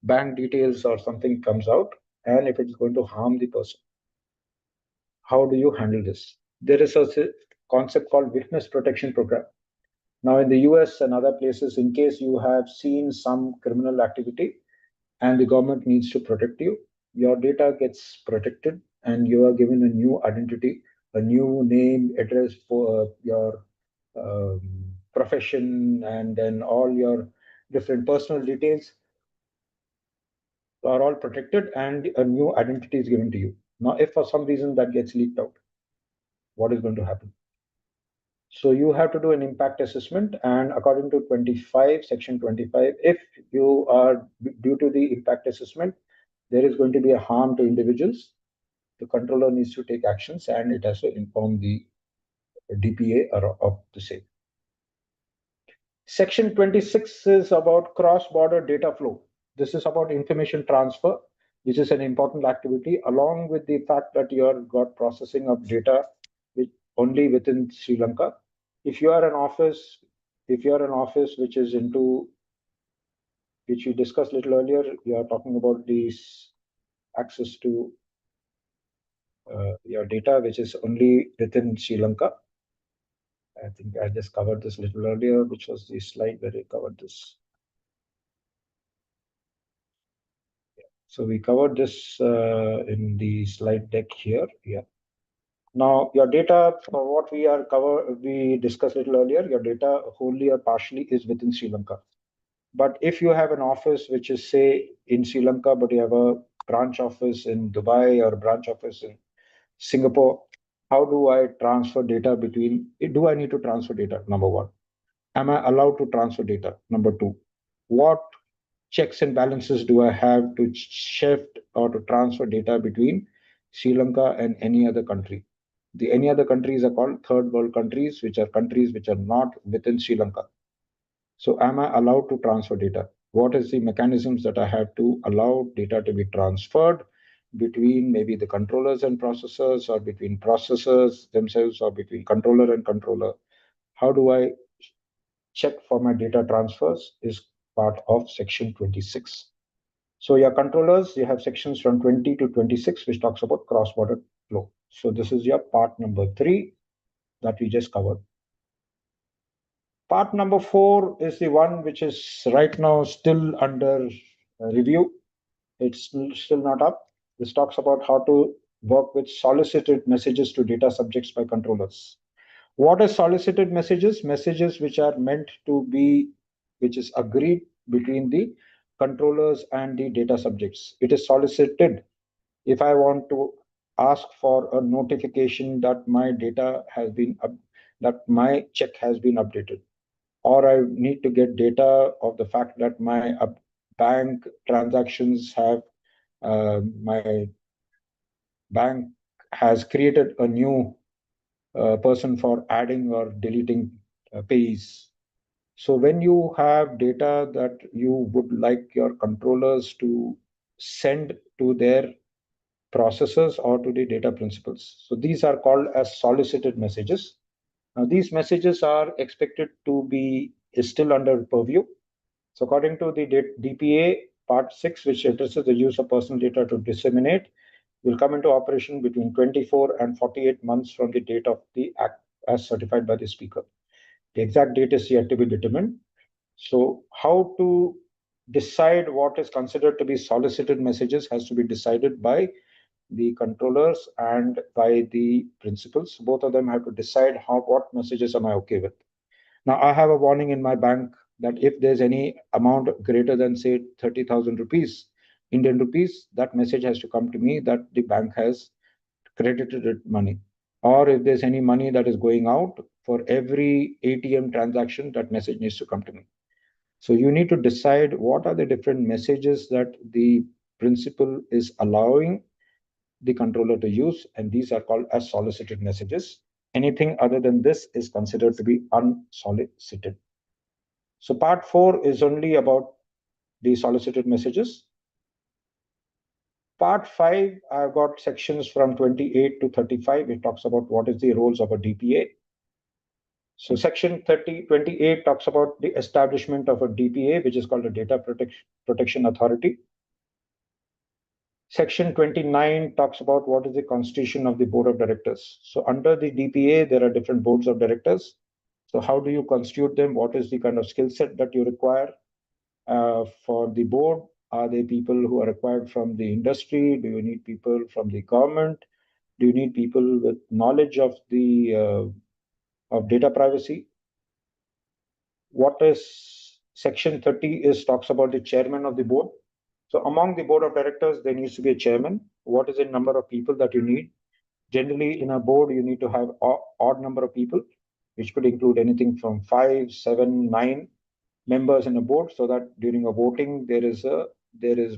bank details or something comes out, and if it's going to harm the person, how do you handle this? There is a concept called witness protection program. Now, in the US and other places, in case you have seen some criminal activity and the government needs to protect you, your data gets protected and you are given a new identity, a new name, address for your profession, and then all your different personal details are all protected and a new identity is given to you. Now, if for some reason that gets leaked out, what is going to happen? So you have to do an impact assessment, and according to 25, section 25, if you are due to the impact assessment, there is going to be a harm to individuals, the controller needs to take actions and it has to inform the DPA of the same. Section 26 is about cross-border data flow. This is about information transfer, which is an important activity, along with the fact that you have got processing of data only within Sri Lanka. If you are an office, which is into, which we discussed a little earlier, you are talking about these access to your data, which is only within Sri Lanka. I think I just covered this a little earlier, which was the slide where I covered this. So we covered this in the slide deck here. Yeah. Now, your data, for what we discussed a little earlier, your data wholly or partially is within Sri Lanka. But if you have an office which is, say, in Sri Lanka, but you have a branch office in Dubai or a branch office in Singapore, how do I transfer data between? Do I need to transfer data? Number one. Am I allowed to transfer data? Number two. What checks and balances do I have to shift or to transfer data between Sri Lanka and any other country? The any other countries are called third world countries, which are countries which are not within Sri Lanka. So am I allowed to transfer data? What is the mechanisms that I have to allow data to be transferred between maybe the controllers and processors, or between processors themselves, or between controller and controller? How do I check for my data transfers is part of section 26. So your controllers, you have sections from 20 to 26, which talks about cross-border flow. So this is your part number 3 that we just covered. Part number 4 is the one which is right now still under review. It's still not up. This talks about how to work with solicited messages to data subjects by controllers. What are solicited messages? Messages which are meant to be, which is agreed between the controllers and the data subjects. It is solicited. If I want to ask for a notification that my data has been that my check has been updated, or I need to get data of the fact that my bank transactions have my bank has created a new person for adding or deleting payees. So when you have data that you would like your controllers to send to their processors or to the data principals, so these are called as solicited messages. Now these messages are expected to be still under purview. So according to the DPA Part 6, which addresses the use of personal data to disseminate, will come into operation between 24 and 48 months from the date of the act as certified by the speaker. The exact date is yet to be determined. So how to decide what is considered to be solicited messages has to be decided by the controllers and by the principals. Both of them have to decide what messages am I okay with. Now, I have a warning in my bank that if there's any amount greater than, say, 30,000 rupees, Indian rupees, that message has to come to me that the bank has credited it money. Or if there's any money that is going out, for every ATM transaction, that message needs to come to me. So you need to decide what are the different messages that the principal is allowing the controller to use, and these are called as solicited messages. Anything other than this is considered to be unsolicited. So part 4 is only about the solicited messages. Part 5, I've got sections from 28 to 35. It talks about what is the roles of a DPA. So section 28 talks about the establishment of a DPA, which is called a Data Protection Authority. Section 29 talks about what is the constitution of the board of directors. So under the DPA, there are different boards of directors. So how do you constitute them? What is the kind of skill set that you require for the board? Are they people who are required from the industry? Do you need people from the government? Do you need people with knowledge of the of data privacy? What is section 30 is talks about the chairman of the board. So among the board of directors, there needs to be a chairman. What is the number of people that you need? Generally, in a board, you need to have odd number of people, which could include anything from 5, 7, 9 members in a board, so that during a voting there is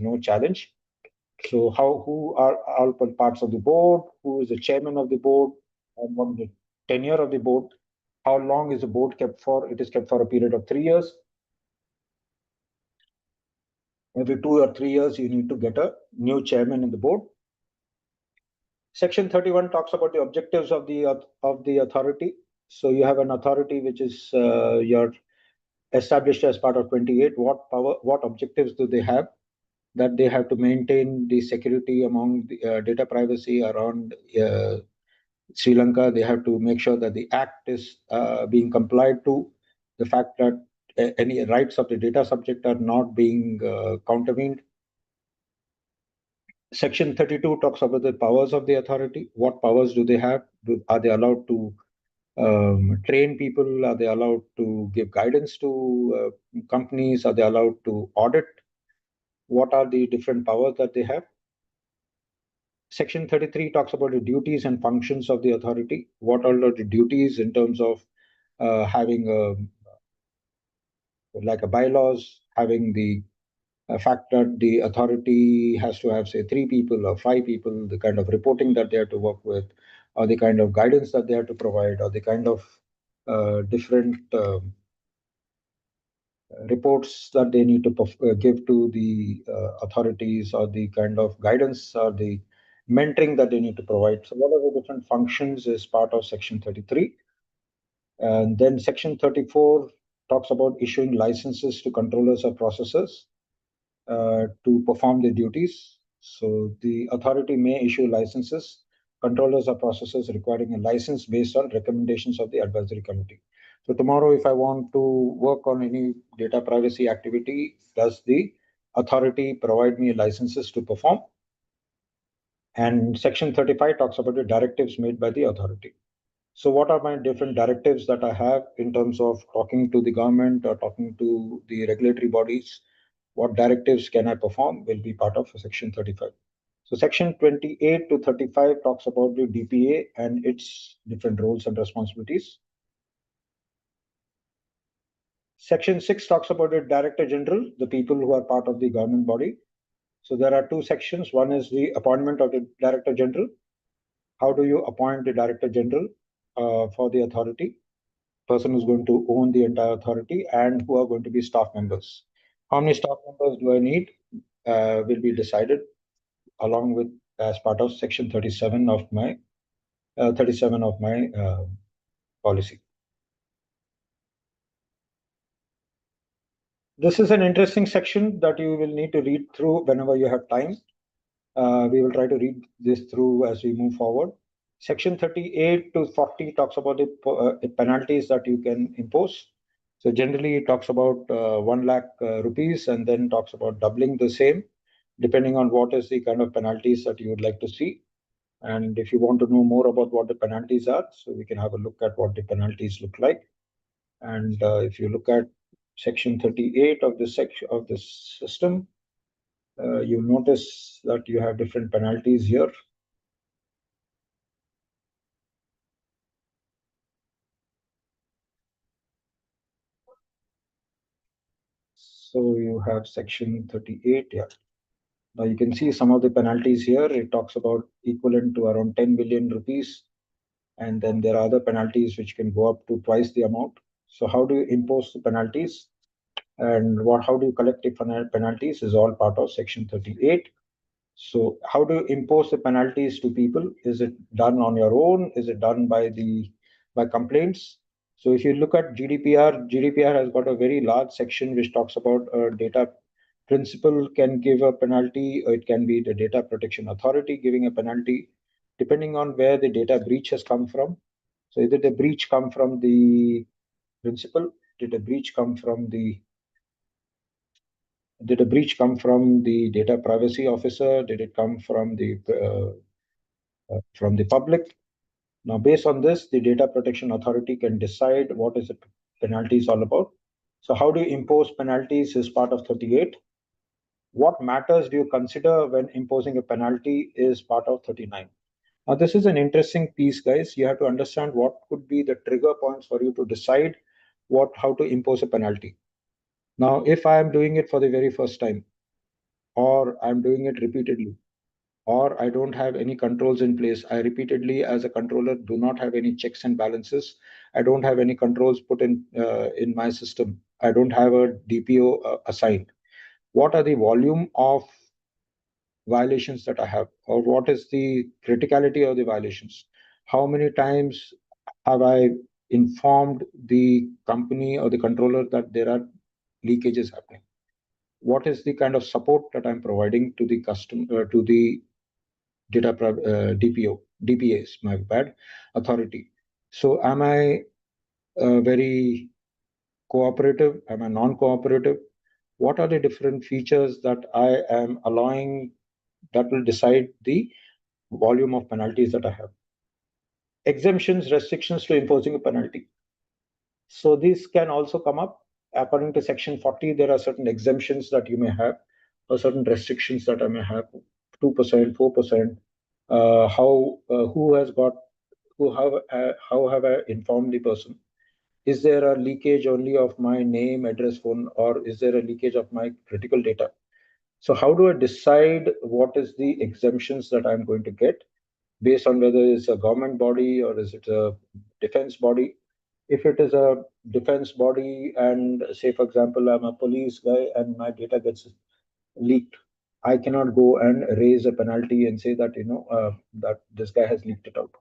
no challenge. So who are all parts of the board? Who is the chairman of the board? And what is the tenure of the board? How long is the board kept for? It is kept for a period of 3 years. Every 2 or 3 years, you need to get a new chairman in the board. Section 31 talks about the objectives of the authority. So you have an authority which is your established as part of 28. What objectives do they have? That they have to maintain the security among the data privacy around Sri Lanka. They have to make sure that the act is being complied to. The fact that any rights of the data subject are not being countervened. Section 32 talks about the powers of the authority. What powers do they have? Are they allowed to train people? Are they allowed to give guidance to companies? Are they allowed to audit? What are the different powers that they have? Section 33 talks about the duties and functions of the authority. What are the duties in terms of having like a bylaws, having the fact that the authority has to have, say, 3 people or 5 people, the kind of reporting that they have to work with, or the kind of guidance that they have to provide, or the kind of different reports that they need to give to the authorities, or the kind of guidance or the mentoring that they need to provide. So what are the different functions is part of section 33. And then section 34 talks about issuing licenses to controllers or processors to perform their duties. So the authority may issue licenses, controllers or processors requiring a license based on recommendations of the advisory committee. So tomorrow, if I want to work on any data privacy activity, does the authority provide me licenses to perform? And section 35 talks about the directives made by the authority. So what are my different directives that I have in terms of talking to the government or talking to the regulatory bodies? What directives can I perform will be part of section 35. So section 28 to 35 talks about the DPA and its different roles and responsibilities. Section 6 talks about the Director General, the people who are part of the government body. So there are 2 sections. One is the appointment of the Director General. How do you appoint the Director General for the authority? Person who's going to own the entire authority, and who are going to be staff members. How many staff members do I need will be decided along with as part of section 37 of my policy. This is an interesting section that you will need to read through whenever you have time. We will try to read this through as we move forward. Section 38 to 40 talks about the penalties that you can impose. So generally it talks about 1 lakh rupees, and then talks about doubling the same, depending on what is the kind of penalties that you would like to see. And if you want to know more about what the penalties are, so we can have a look at what the penalties look like. And if you look at section 38 of this section of this system, you'll notice that you have different penalties here. So you have section 38, yeah. Now you can see some of the penalties here. It talks about equivalent to around 10 million rupees. And then there are other penalties which can go up to twice the amount. So how do you impose the penalties? And how do you collect the penalties is all part of section 38. So how do you impose the penalties to people? Is it done on your own? Is it done by complaints? So if you look at GDPR, GDPR has got a very large section which talks about data principal can give a penalty, or it can be the data protection authority giving a penalty, depending on where the data breach has come from. So did the breach come from the principal? Did the breach come from the did a breach come from the data privacy officer? Did it come from the public? Now, based on this, the data protection authority can decide what is the penalty is all about. So, how do you impose penalties is part of 38. What matters do you consider when imposing a penalty is part of 39. Now, this is an interesting piece, guys. You have to understand what could be the trigger points for you to decide how to impose a penalty. Now, if I am doing it for the very first time, or I'm doing it repeatedly, or I don't have any controls in place. I repeatedly, as a controller, do not have any checks and balances. I don't have any controls put in my system. I don't have a DPO assigned. What are the volume of violations that I have, or what is the criticality of the violations? How many times have I informed the company or the controller that there are leakages happening? What is the kind of support that I'm providing to the customer, to the DPO, DPAs, my bad, authority. So am I very cooperative? Am I non-cooperative? What are the different features that I am allowing that will decide the volume of penalties that I have? Exemptions, restrictions to imposing a penalty. So these can also come up. According to section 40, there are certain exemptions that you may have, or certain restrictions that I may have, 2%, 4%. Who has got how have I informed the person? Is there a leakage only of my name, address, phone, or is there a leakage of my critical data? So how do I decide what is the exemptions that I'm going to get based on whether it's a government body or is it a defense body? If it is a defense body and say, for example, I'm a police guy and my data gets leaked, I cannot go and raise a penalty and say that, that this guy has leaked it out.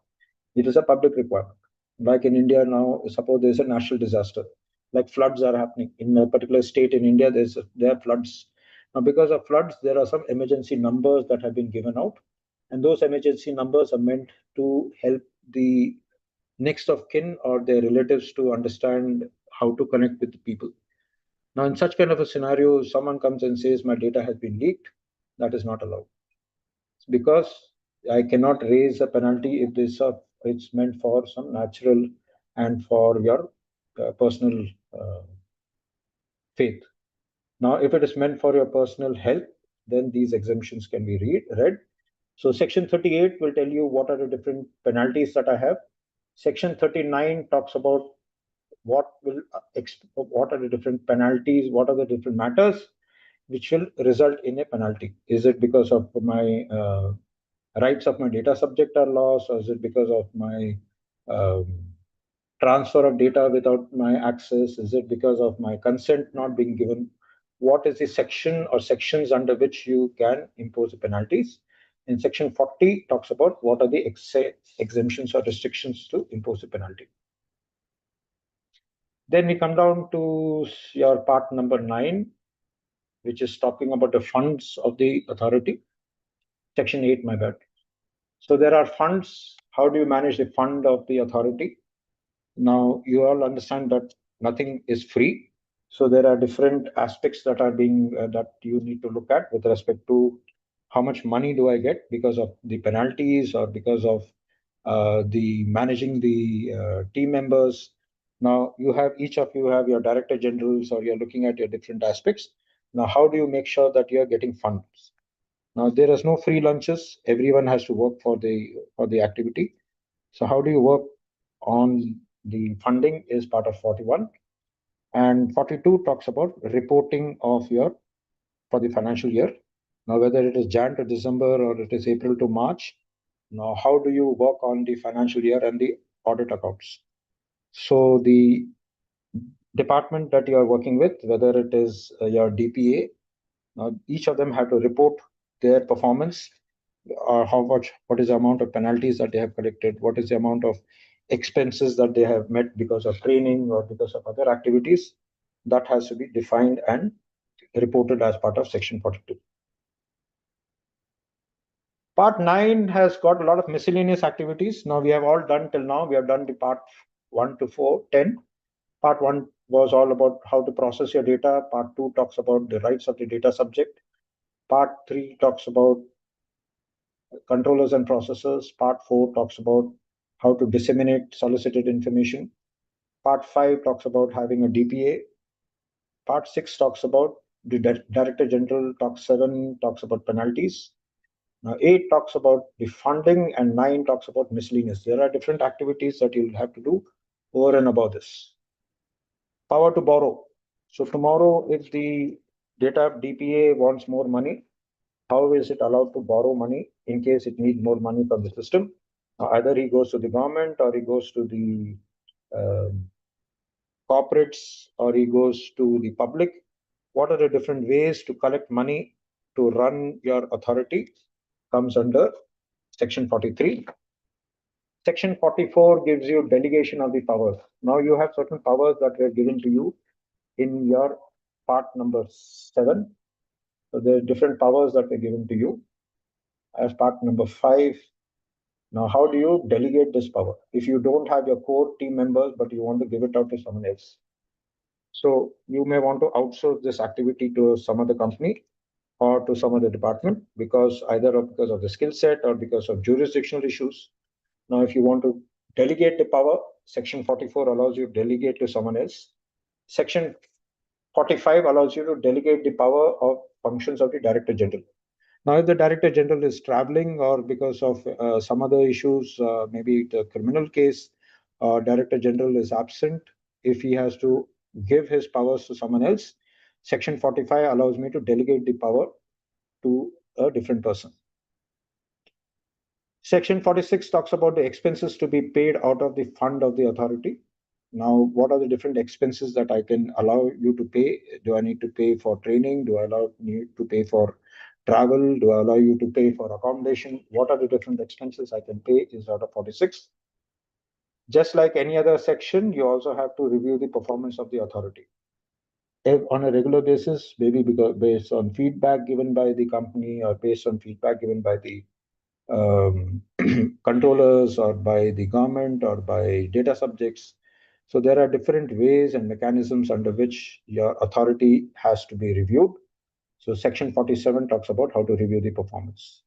It is a public requirement. Like in India now, suppose there's a national disaster, like floods are happening in a particular state in India. There are floods. Now, because of floods, there are some emergency numbers that have been given out, and those emergency numbers are meant to help the next of kin or their relatives to understand how to connect with the people. Now, in such kind of a scenario, someone comes and says my data has been leaked. That is not allowed because I cannot raise a penalty if it's meant for some natural and for your personal faith. Now, if it is meant for your personal health, then these exemptions can be read. So section 38 will tell you what are the different penalties that I have. Section 39 talks about what are the different penalties, what are the different matters which will result in a penalty. Is it because of my rights of my data subject are lost, or is it because of my um, transfer of data without my access? Is it because of my consent not being given? What is the section or sections under which you can impose the penalties? In section 40 talks about what are the exemptions or restrictions to impose the penalty. Then we come down to your part number 9, which is talking about the funds of the authority. Section 8, my bad. So there are funds. How do you manage the fund of the authority? Now you all understand that nothing is free. So there are different aspects that are being that you need to look at with respect to how much money do I get because of the penalties or because of the managing the team members. Now you have each of you have your director generals or you're looking at your different aspects. Now how do you make sure that you're getting funds? Now there is no free lunches. Everyone has to work for the activity. So how do you work on the funding is part of 41, and 42 talks about reporting of your for the financial year. Now whether it is Jan to December or it is April to March, now how do you work on the financial year and the audit accounts? So the department that you are working with, whether it is your DPA, now each of them have to report their performance, or what is the amount of penalties that they have collected, what is the amount of expenses that they have met because of training or because of other activities. That has to be defined and reported as part of section 42. Part 9 has got a lot of miscellaneous activities. Now we have all done till now. We have done the part 1 to 4, 10. Part 1 was all about how to process your data. Part 2 talks about the rights of the data subject. Part 3 talks about controllers and processors. Part 4 talks about how to disseminate solicited information. Part 5 talks about having a DPA. Part 6 talks about the Director General. Talk 7 talks about penalties. Now 8 talks about the funding and 9 talks about miscellaneous. There are different activities that you'll have to do over and above this. Power to borrow. So tomorrow, if the data DPA wants more money, how is it allowed to borrow money in case it needs more money from the system? Either he goes to the government or he goes to the corporates or he goes to the public. What are the different ways to collect money to run your authority? Comes under section 43. Section 44 gives you delegation of the powers. Now you have certain powers that were given to you in your part number 7. So there are different powers that were given to you as part number 5. Now, how do you delegate this power? If you don't have your core team members, but you want to give it out to someone else. So you may want to outsource this activity to some other company or to some other department because because of the skill set or because of jurisdictional issues. Now, if you want to delegate the power, section 44 allows you to delegate to someone else. Section 45 allows you to delegate the power of functions of the Director General. Now, if the Director General is traveling or because of some other issues, maybe the criminal case, Director General is absent, if he has to give his powers to someone else, Section 45 allows me to delegate the power to a different person. Section 46 talks about the expenses to be paid out of the fund of the authority. Now, what are the different expenses that I can allow you to pay? Do I need to pay for training? Do I allow you to pay for travel? Do I allow you to pay for accommodation? What are the different expenses I can pay is out of 46. Just like any other section, you also have to review the performance of the authority. If on a regular basis, maybe because based on feedback given by the company or based on feedback given by the controllers or by the government or by data subjects. So there are different ways and mechanisms under which your authority has to be reviewed. So section 47 talks about how to review the performance.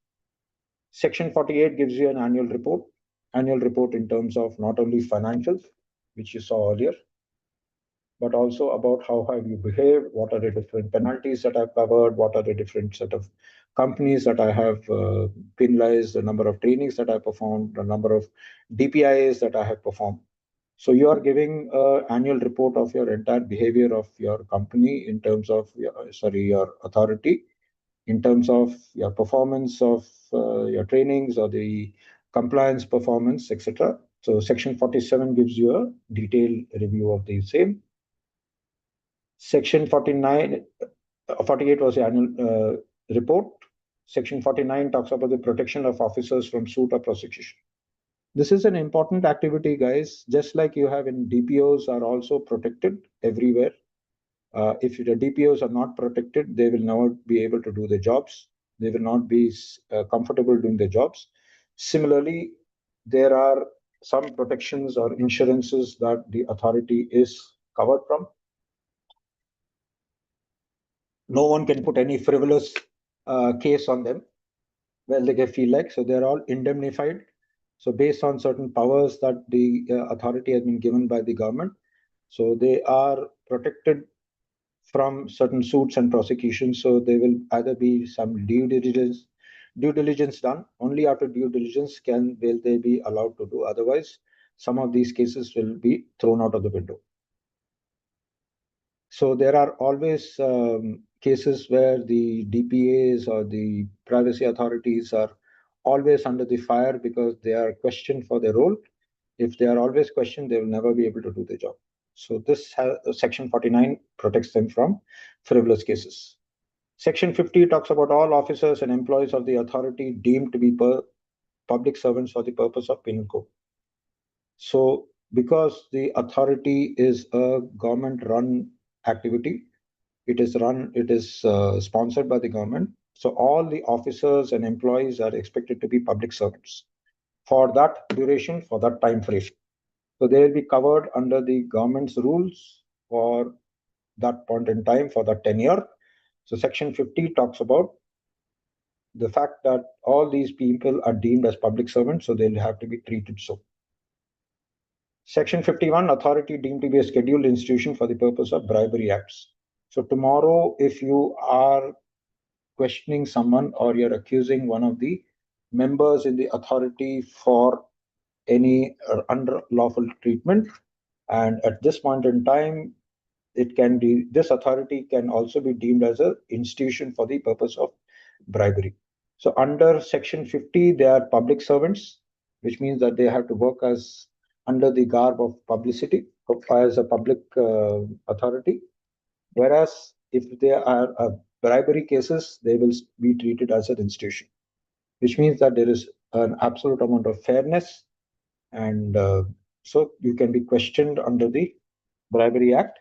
Section 48 gives you an annual report in terms of not only financials, which you saw earlier, but also about how have you behaved, what are the different penalties that I've covered, what are the different set of companies that I have penalized, the number of trainings that I performed, the number of DPIAs that I have performed. So you are giving an annual report of your entire behavior of your company in terms of your authority, in terms of your performance of your trainings or the compliance performance, etc. So section 47 gives you a detailed review of the same. Section 48 was the annual report. Section 49 talks about the protection of officers from suit or prosecution. This is an important activity, guys. Just like you have in DPOs are also protected everywhere. If the DPOs are not protected, they will never be able to do their jobs. They will not be comfortable doing their jobs. Similarly, there are some protections or insurances that the authority is covered from. No one can put any frivolous case on them. Well, they feel like, so they're all indemnified. So based on certain powers that the authority has been given by the government, so they are protected from certain suits and prosecutions. So there will either be some due diligence done. Only after due diligence will they be allowed to do. Otherwise, some of these cases will be thrown out of the window. So there are always cases where the DPAs or the privacy authorities are always under the fire because they are questioned for their role. If they are always questioned, they will never be able to do the job. So this Section 49 protects them from frivolous cases. Section 50 talks about all officers and employees of the authority deemed to be public servants for the purpose of penal code. So because the authority is a government-run activity, it is sponsored by the government. So all the officers and employees are expected to be public servants for that duration, for that time frame. So they will be covered under the government's rules for that point in time, for that tenure. So Section 50 talks about the fact that all these people are deemed as public servants, so they'll have to be treated so. Section 51, authority deemed to be a scheduled institution for the purpose of bribery acts. So tomorrow, if you are questioning someone or you're accusing one of the members in the authority for any unlawful treatment, and at this point in time, this authority can also be deemed as an institution for the purpose of bribery. So under Section 50, they are public servants, which means that they have to work as under the garb of publicity as a public authority. Whereas if they are bribery cases, they will be treated as an institution, which means that there is an absolute amount of fairness, and so you can be questioned under the Bribery Act.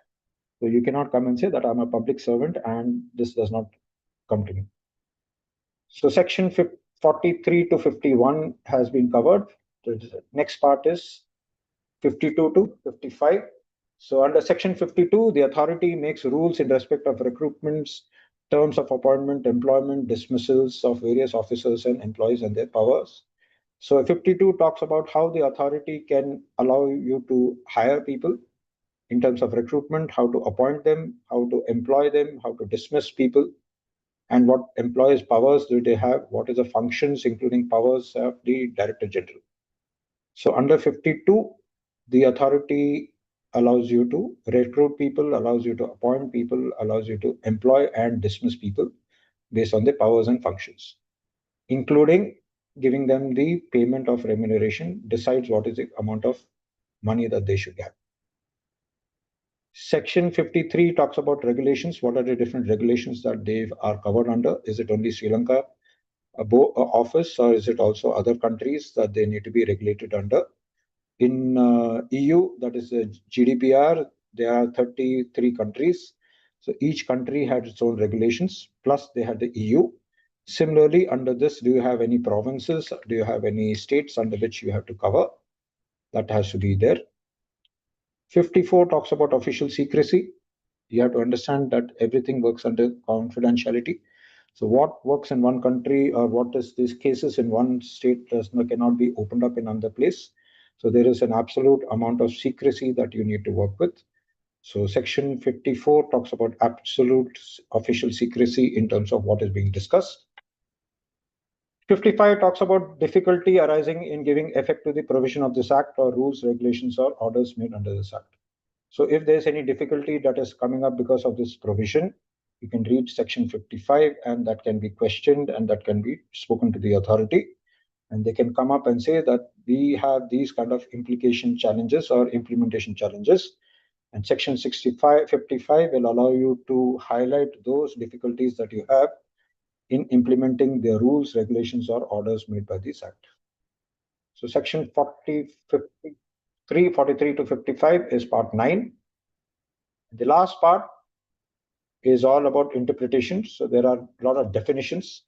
So you cannot come and say that I'm a public servant and this does not come to me. So Section 43 to 51 has been covered. The next part is 52 to 55. So under Section 52, the authority makes rules in respect of recruitments, terms of appointment, employment, dismissals of various officers and employees and their powers. So 52 talks about how the authority can allow you to hire people in terms of recruitment, how to appoint them, how to employ them, how to dismiss people, and what employees' powers do they have, what is the functions, including powers of the Director General. So under 52, the authority allows you to recruit people, allows you to appoint people, allows you to employ and dismiss people based on their powers and functions, including giving them the payment of remuneration, decides what is the amount of money that they should have. Section 53 talks about regulations. What are the different regulations that they are covered under? Is it only Sri Lanka office, or is it also other countries that they need to be regulated under? In EU, that is the GDPR, there are 33 countries. So each country had its own regulations, plus they had the EU. Similarly, under this, do you have any provinces? Do you have any states under which you have to cover? That has to be there. 54 talks about official secrecy. You have to understand that everything works under confidentiality. So what works in one country or what is these cases in one state cannot be opened up in another place. So there is an absolute amount of secrecy that you need to work with. So section 54 talks about absolute official secrecy in terms of what is being discussed. 55 talks about difficulty arising in giving effect to the provision of this act or rules, regulations, or orders made under this act. So if there's any difficulty that is coming up because of this provision, you can read section 55 and that can be questioned and that can be spoken to the authority. And they can come up and say that we have these kind of implication challenges or implementation challenges. And section 55 will allow you to highlight those difficulties that you have in implementing the rules, regulations, or orders made by this act. So section 43 to 55 is part 9. The last part is all about interpretation. So there are a lot of definitions.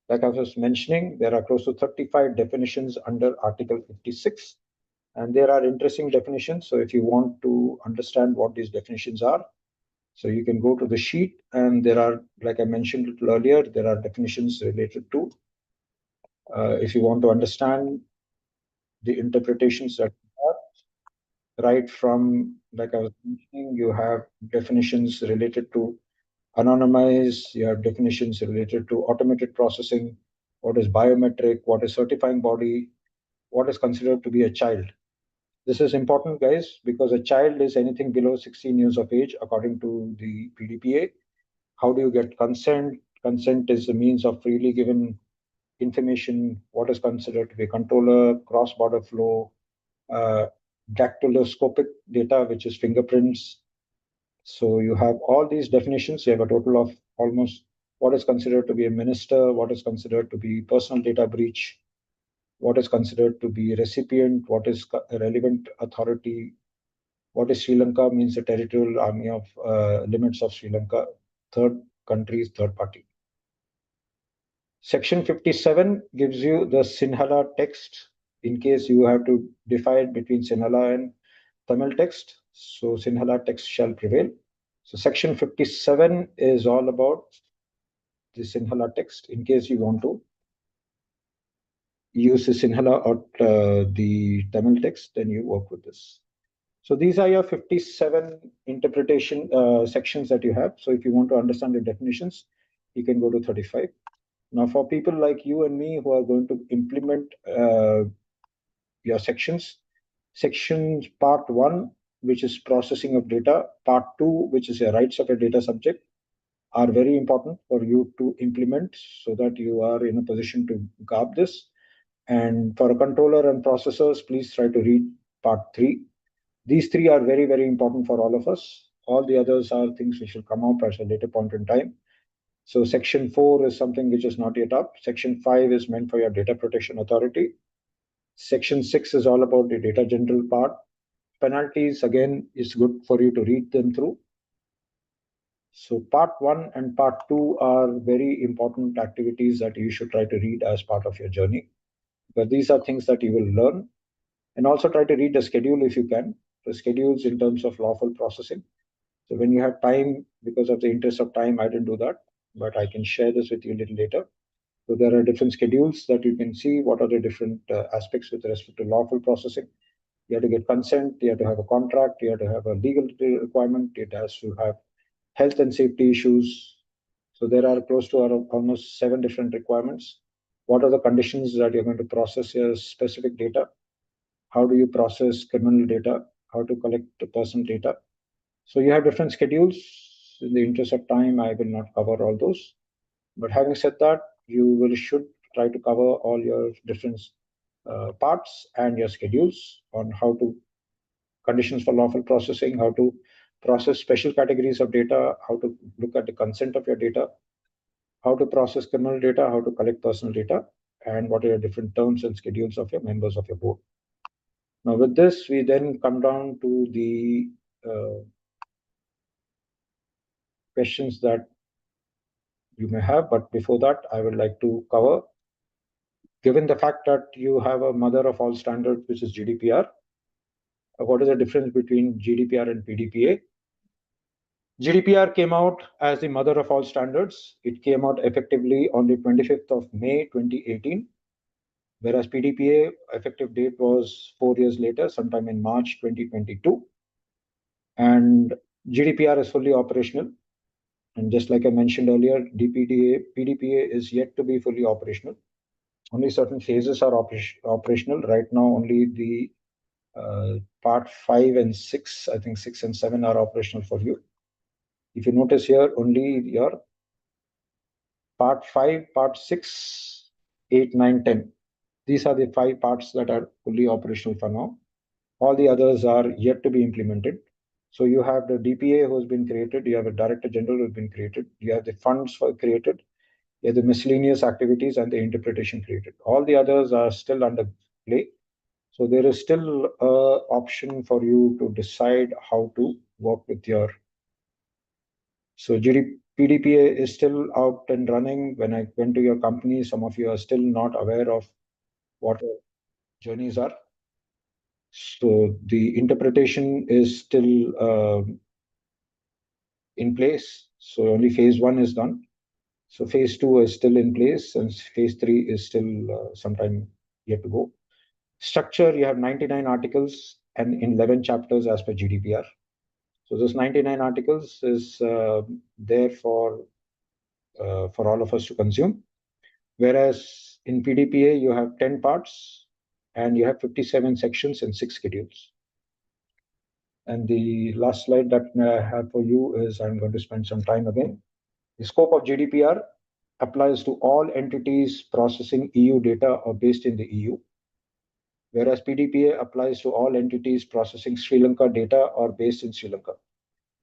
Like I was mentioning, there are close to 35 definitions under Article 56, and there are interesting definitions. So if you want to understand what these definitions are, so you can go to the sheet, and there are, like I mentioned a little earlier, there are definitions related to, if you want to understand the interpretations that are right from, like I was mentioning, you have definitions related to anonymize, you have definitions related to automated processing, what is biometric, what is certifying body, what is considered to be a child. This is important, guys, because a child is anything below 16 years of age, according to the PDPA. How do you get consent? Consent is the means of freely given information, what is considered to be controller, cross-border flow, uh, dactyloscopic data, which is fingerprints. So you have all these definitions. You have a total of almost what is considered to be a minister, what is considered to be personal data breach, what is considered to be recipient, what is relevant authority, what is Sri Lanka means the territorial army of limits of Sri Lanka, third countries, third party. Section 57 gives you the Sinhala text in case you have to divide between Sinhala and Tamil text. So Sinhala text shall prevail. So section 57 is all about the Sinhala text in case you want to use the Sinhala or the Tamil text, then you work with this. So these are your 57 interpretation sections that you have. So if you want to understand the definitions, you can go to 35. Now, for people like you and me who are going to implement your sections, sections part one, which is processing of data, part two, which is your rights of a data subject, are very important for you to implement so that you are in a position to guard this. And for a controller and processors, please try to read part three. These three are very, very important for all of us. All the others are things which will come up at a later point in time. So section 4 is something which is not yet up. Section 5 is meant for your data protection authority. Section 6 is all about the data general part. Penalties, again, is good for you to read them through. So part 1 and part 2 are very important activities that you should try to read as part of your journey. But these are things that you will learn. And also try to read the schedule if you can. The schedules in terms of lawful processing. So when you have time, because of the interest of time, I didn't do that, but I can share this with you a little later. So there are different schedules that you can see what are the different aspects with respect to lawful processing. You have to get consent, you have to have a contract, you have to have a legal requirement, it has to have health and safety issues. So there are close to almost 7 different requirements. What are the conditions that you're going to process your specific data? How do you process criminal data? How to collect the personal data? So you have different schedules. In the interest of time, I will not cover all those. But having said that, you should try to cover all your different parts and your schedules on how to conditions for lawful processing, how to process special categories of data, how to look at the consent of your data, how to process criminal data, how to collect personal data, and what are your different terms and schedules of your members of your board. Now, with this, we then come down to the questions that you may have. But before that, I would like to cover, given the fact that you have a mother of all standards, which is GDPR, what is the difference between GDPR and PDPA? GDPR came out as the mother of all standards. It came out effectively on the 25th of May 2018, whereas PDPA effective date was 4 years later, sometime in March 2022. And GDPR is fully operational. And just like I mentioned earlier, PDPA is yet to be fully operational. Only certain phases are operational. Right now, only the part 5 and 6, I think 6 and 7 are operational for you. If you notice here, only your part 5, part 6, 8, 9, 10. These are the 5 parts that are fully operational for now. All the others are yet to be implemented. So you have the DPA who has been created, you have a Director General who has been created, you have the funds for created, you have the miscellaneous activities and the interpretation created. All the others are still under play. So there is still an option for you to decide how to work with your. So PDPA is still out and running. When I went to your company, some of you are still not aware of what your journeys are. So the interpretation is still in place. So only phase one is done. So phase two is still in place, and phase three is still sometime yet to go. Structure, you have 99 articles and in 11 chapters as per GDPR. So those 99 articles is there for all of us to consume. Whereas in PDPA, you have 10 parts and you have 57 sections and 6 schedules. And the last slide that I have for you is I'm going to spend some time again. The scope of GDPR applies to all entities processing EU data or based in the EU, whereas PDPA applies to all entities processing Sri Lanka data or based in Sri Lanka.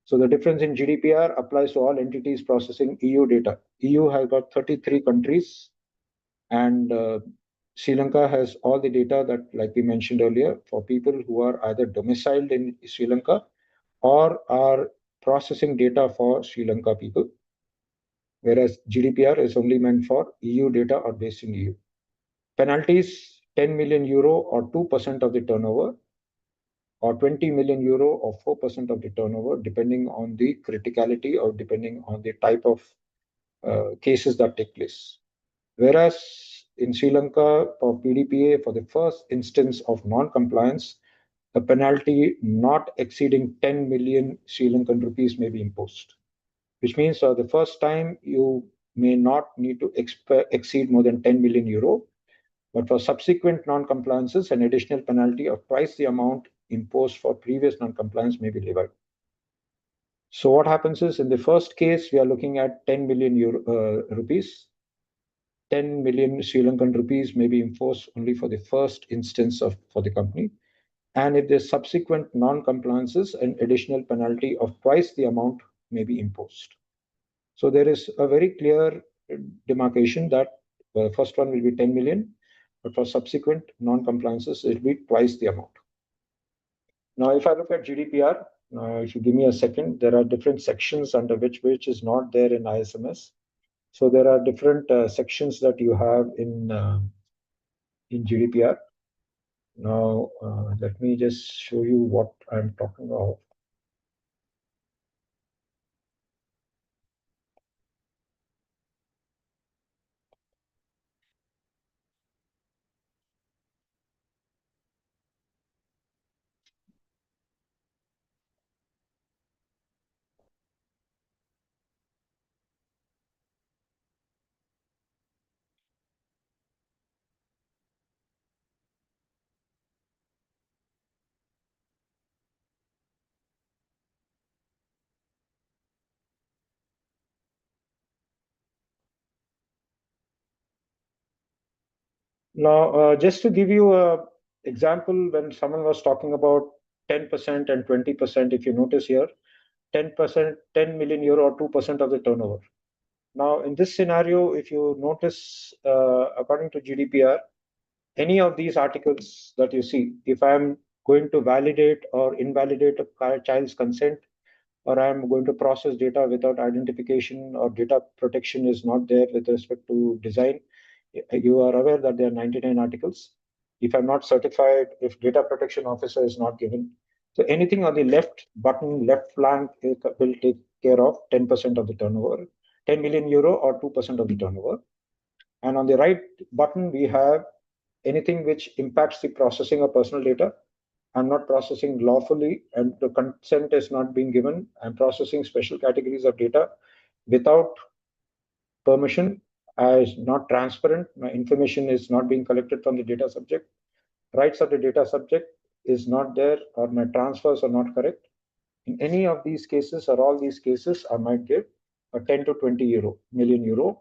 So the difference in GDPR applies to all entities processing EU data. EU has got 33 countries, and Sri Lanka has all the data that, like we mentioned earlier, for people who are either domiciled in Sri Lanka or are processing data for Sri Lanka people, whereas GDPR is only meant for EU data or based in EU. Penalties 10 million euro or 2% of the turnover, or 20 million euro or 4% of the turnover, depending on the criticality or depending on the type of cases that take place. Whereas in Sri Lanka, for PDPA, for the first instance of non-compliance, a penalty not exceeding 10 million Sri Lankan rupees may be imposed, which means the first time you may not need to exceed more than 10 million euro, but for subsequent non-compliances, an additional penalty of twice the amount imposed for previous non-compliance may be levied. So what happens is, in the first case, we are looking at 10 million rupees. 10 million Sri Lankan rupees may be imposed only for the first instance for the company. And if there's subsequent non-compliances, an additional penalty of twice the amount may be imposed. So there is a very clear demarcation that the first one will be 10 million, but for subsequent non-compliances, it will be twice the amount. Now, if I look at GDPR, if you give me a second, there are different sections under which is not there in ISMS. So there are different sections that you have in GDPR. Now, let me just show you what I'm talking about. Now, just to give you a example, when someone was talking about 10% and 20%, if you notice here, 10%, 10 million euro or 2% of the turnover. Now, in this scenario, if you notice, according to GDPR, any of these articles that you see, if I'm going to validate or invalidate a child's consent, or I'm going to process data without identification, or data protection is not there with respect to design, you are aware that there are 99 articles. If I'm not certified, if data protection officer is not given, so anything on the left button, left flank will take care of 10% of the turnover, 10 million euro or 2% of the turnover. And on the right button, we have anything which impacts the processing of personal data. I'm not processing lawfully and the consent is not being given. I'm processing special categories of data without permission, as not transparent. My information is not being collected from the data subject. Rights of the data subject is not there, or my transfers are not correct. In any of these cases or all these cases, I might give a 10 to 20 million euro.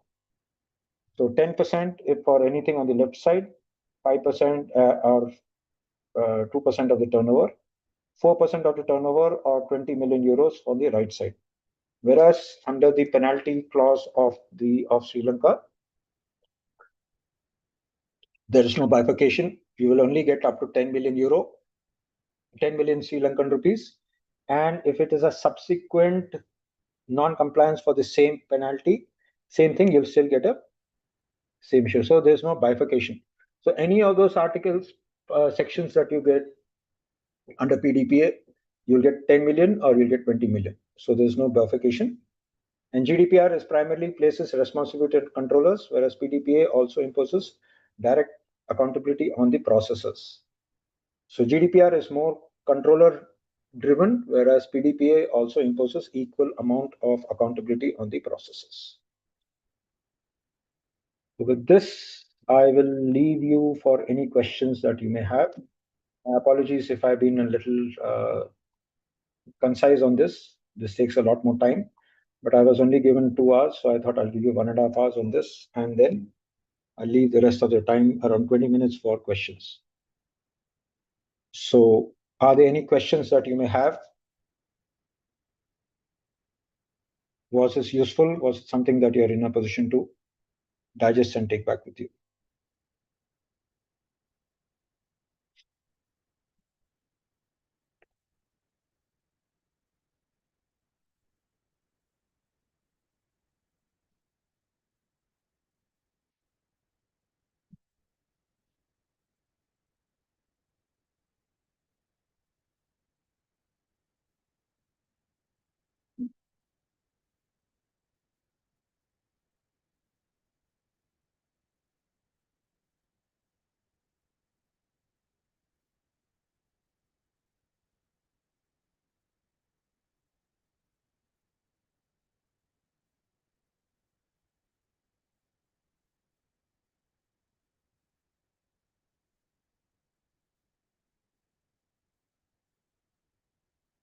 So 10% if for anything on the left side, 5% or 2% of the turnover, 4% of the turnover or 20 million euros on the right side. Whereas under the penalty clause of Sri Lanka, there is no bifurcation. You will only get up to 10 million euro, 10 million Sri Lankan rupees. And if it is a subsequent non-compliance for the same penalty, same thing, you'll still get a same issue. So there's no bifurcation. So any of those articles, sections that you get under PDPA, you'll get 10 million or you'll get 20 million. So there's no bifurcation. And GDPR is primarily places responsibility on controllers, whereas PDPA also imposes direct accountability on the processors. So GDPR is more controller driven, whereas PDPA also imposes equal amount of accountability on the processors. So with this, I will leave you for any questions that you may have. Apologies if I've been a little concise on this. This takes a lot more time, but I was only given 2 hours, so I thought I'll give you 1.5 hours on this, and then I'll leave the rest of the time, around 20 minutes, for questions. So, are there any questions that you may have? Was this useful? Was it something that you're in a position to digest and take back with you?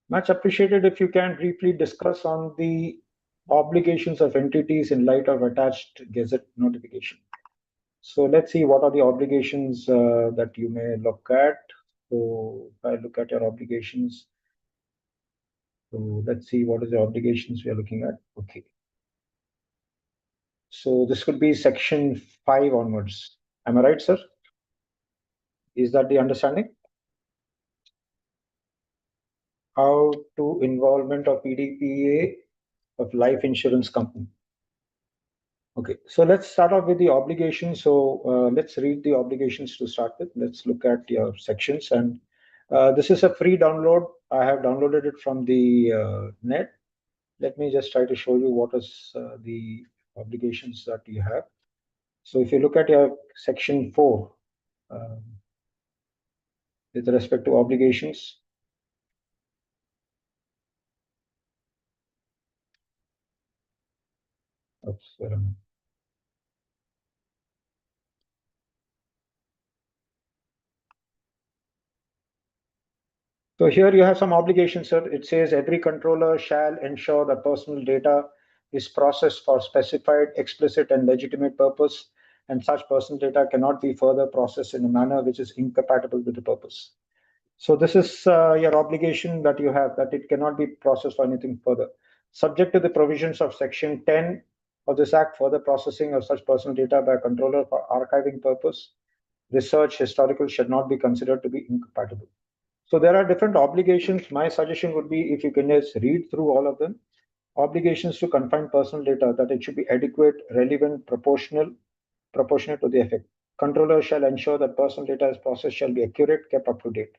Much appreciated if you can briefly discuss on the obligations of entities in light of attached Gazette notification. So let's see what are the obligations that you may look at. So if I look at your obligations, so let's see what is the obligations we are looking at. Okay. So this could be section 5 onwards. Am I right, sir? Is that the understanding? How to involvement of PDPA of life insurance company. Okay, so let's start off with the obligations. So let's read the obligations to start with. Let's look at your sections. And this is a free download. I have downloaded it from the net. Let me just try to show you what is the obligations that you have. So if you look at your section 4, with respect to obligations, oops, where am I? So here you have some obligations, sir. It says every controller shall ensure that personal data is processed for specified, explicit, and legitimate purpose, and such personal data cannot be further processed in a manner which is incompatible with the purpose. So this is your obligation that you have, that it cannot be processed for anything further. Subject to the provisions of Section 10 of this Act, further processing of such personal data by a controller for archiving purpose, research, historical, should not be considered to be incompatible. So there are different obligations. My suggestion would be if you can just read through all of them. Obligations to confine personal data, that it should be adequate, relevant, proportionate to the effect. Controller shall ensure that personal data is processed shall be accurate, kept up to date.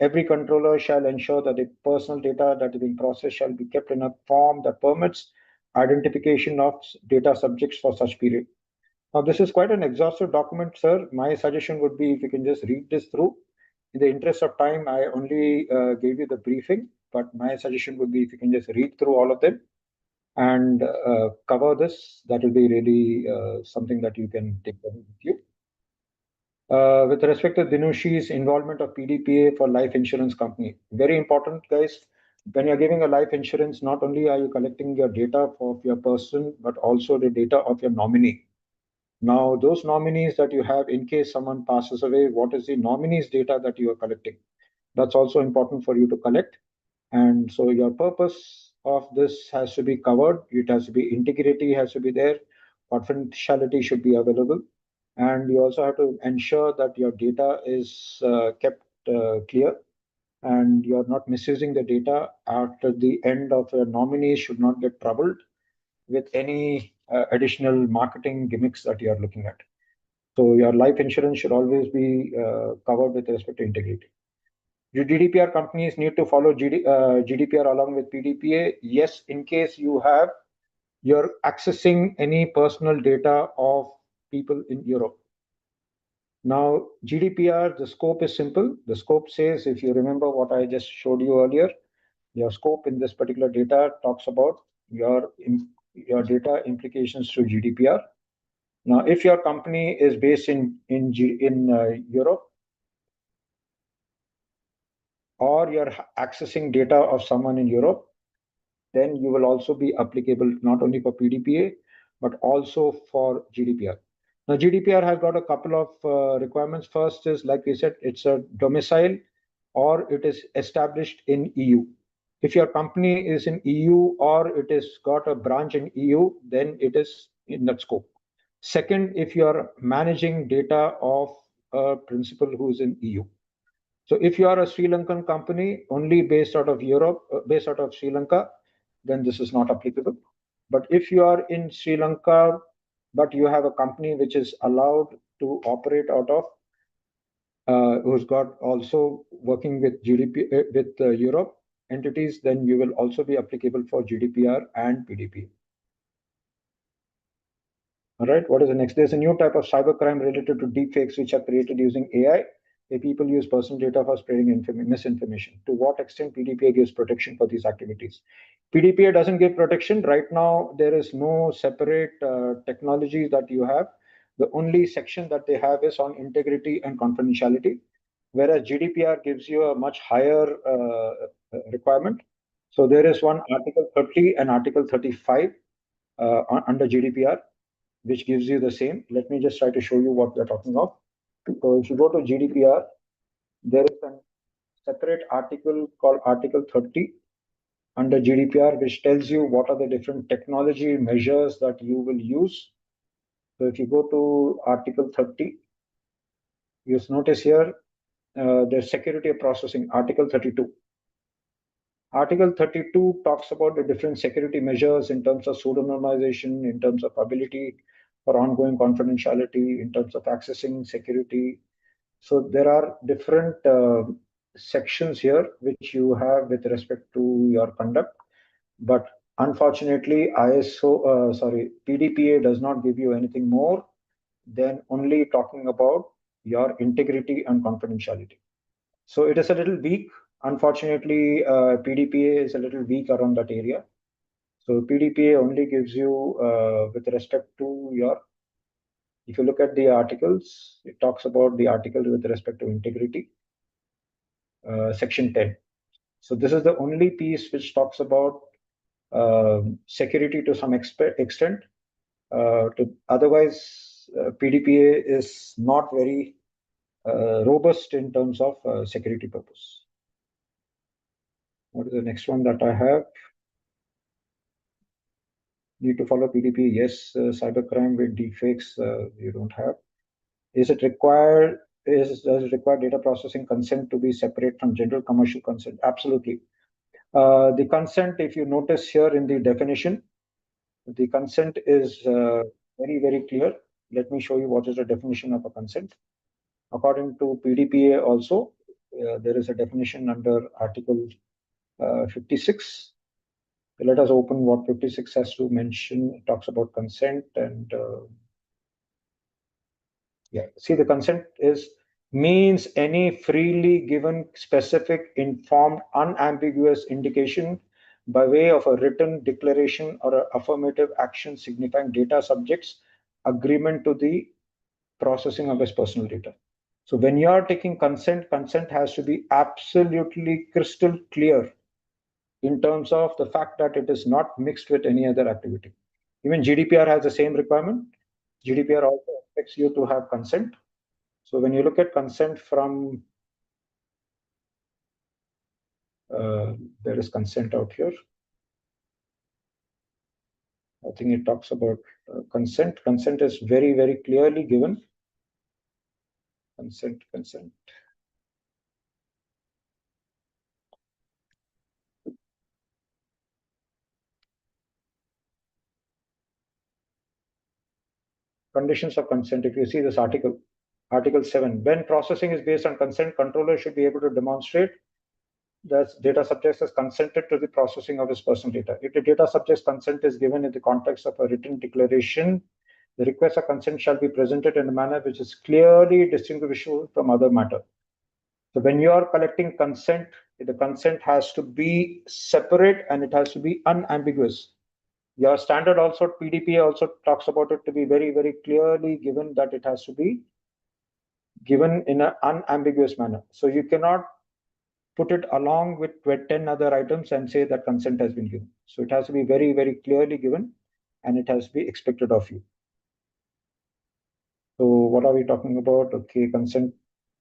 Every controller shall ensure that the personal data that is being processed shall be kept in a form that permits identification of data subjects for such period. Now, this is quite an exhaustive document, sir. My suggestion would be if you can just read this through. In the interest of time, I only gave you the briefing, but my suggestion would be if you can just read through all of them and cover this, that will be really something that you can take with you. With respect to Dinushi's involvement of PDPA for life insurance company, very important, guys. When you're giving a life insurance, not only are you collecting your data of your person, but also the data of your nominee. Now, those nominees that you have, in case someone passes away, what is the nominee's data that you are collecting? That's also important for you to collect. And so your purpose of this has to be covered. It has to be integrity has to be there. Confidentiality should be available. And you also have to ensure that your data is kept clear. and you're not misusing the data after the end of a nominee should not get troubled with any additional marketing gimmicks that you are looking at. So your life insurance should always be covered with respect to integrity. Do GDPR companies need to follow GDPR along with PDPA? Yes, in case you're accessing any personal data of people in Europe. Now, GDPR, the scope is simple. The scope says, if you remember what I just showed you earlier, your scope in this particular data talks about your data implications to GDPR. Now, if your company is based in Europe, or you're accessing data of someone in Europe, then you will also be applicable not only for PDPA, but also for GDPR. Now, GDPR has got a couple of requirements. First is, like we said, it's a domicile or it is established in EU. If your company is in EU or it has got a branch in EU, then it is in that scope. Second, if you are managing data of a principal who's in EU. So if you are a Sri Lankan company only based out of Europe, based out of Sri Lanka, then this is not applicable. But if you are in Sri Lanka, but you have a company which is allowed to operate out of, who's got also working with GDP with Europe entities, then you will also be applicable for GDPR and PDP. All right, what is the next? There's a new type of cybercrime related to deepfakes which are created using AI. Where people use personal data for spreading misinformation. To what extent PDPA gives protection for these activities? PDPA doesn't give protection. Right now, there is no separate technology that you have. The only section that they have is on integrity and confidentiality, whereas GDPR gives you a much higher requirement. So there is one Article 30 and Article 35 under GDPR, which gives you the same. Let me just try to show you what we're talking of. So if you go to GDPR, there is a separate article called Article 30 under GDPR, which tells you what are the different technology measures that you will use. So if you go to Article 30, you notice here there's security of processing, Article 32. Article 32 talks about the different security measures in terms of pseudonymization, in terms of ability for ongoing confidentiality, in terms of accessing security. So there are different sections here which you have with respect to your conduct. But unfortunately, PDPA does not give you anything more than only talking about your integrity and confidentiality. So it is a little weak. Unfortunately, PDPA is a little weak around that area. So PDPA only gives you, with respect to your, if you look at the articles, it talks about the article with respect to integrity, section 10. So this is the only piece which talks about security to some extent. Otherwise, PDPA is not very robust in terms of security purpose. What is the next one that I have? Need to follow PDP? Yes. Cybercrime with deepfakes, you don't have. Is it required? Does it require data processing consent to be separate from general commercial consent? Absolutely. The consent, if you notice here in the definition, the consent is very, very clear. Let me show you what is the definition of a consent. According to PDPA also, there is a definition under Article 56. Let us open what 56 has to mention. It talks about consent and yeah, see, the consent is means any freely given, specific, informed, unambiguous indication by way of a written declaration or an affirmative action signifying data subjects agreement to the processing of his personal data. So when you are taking consent, consent has to be absolutely crystal clear in terms of the fact that it is not mixed with any other activity. Even GDPR has the same requirement. GDPR also expects you to have consent. So when you look at consent from, there is consent out here. I think it talks about consent. Consent is very, very clearly given. Consent. conditions of consent. If you see this Article 7, when processing is based on consent, controller should be able to demonstrate that data subject has consented to the processing of his personal data. If the data subject's consent is given in the context of a written declaration, the request for consent shall be presented in a manner which is clearly distinguishable from other matter. So when you are collecting consent, the consent has to be separate and it has to be unambiguous. Your standard also, PDPA also talks about it to be very, very clearly given that it has to be given in an unambiguous manner. So you cannot put it along with 10 other items and say that consent has been given. So it has to be very, very clearly given and it has to be expected of you. So what are we talking about? Okay, consent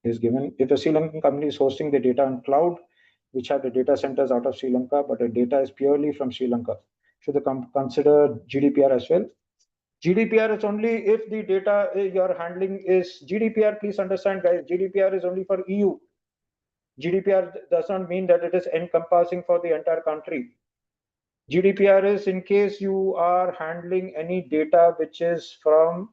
is given. If a Sri Lankan company is hosting the data on cloud, which have the data centers out of Sri Lanka, but the data is purely from Sri Lanka, should they consider GDPR as well? GDPR is only if the data you're handling is GDPR. Please understand, guys, GDPR is only for EU. GDPR does not mean that it is encompassing for the entire country. GDPR is in case you are handling any data which is from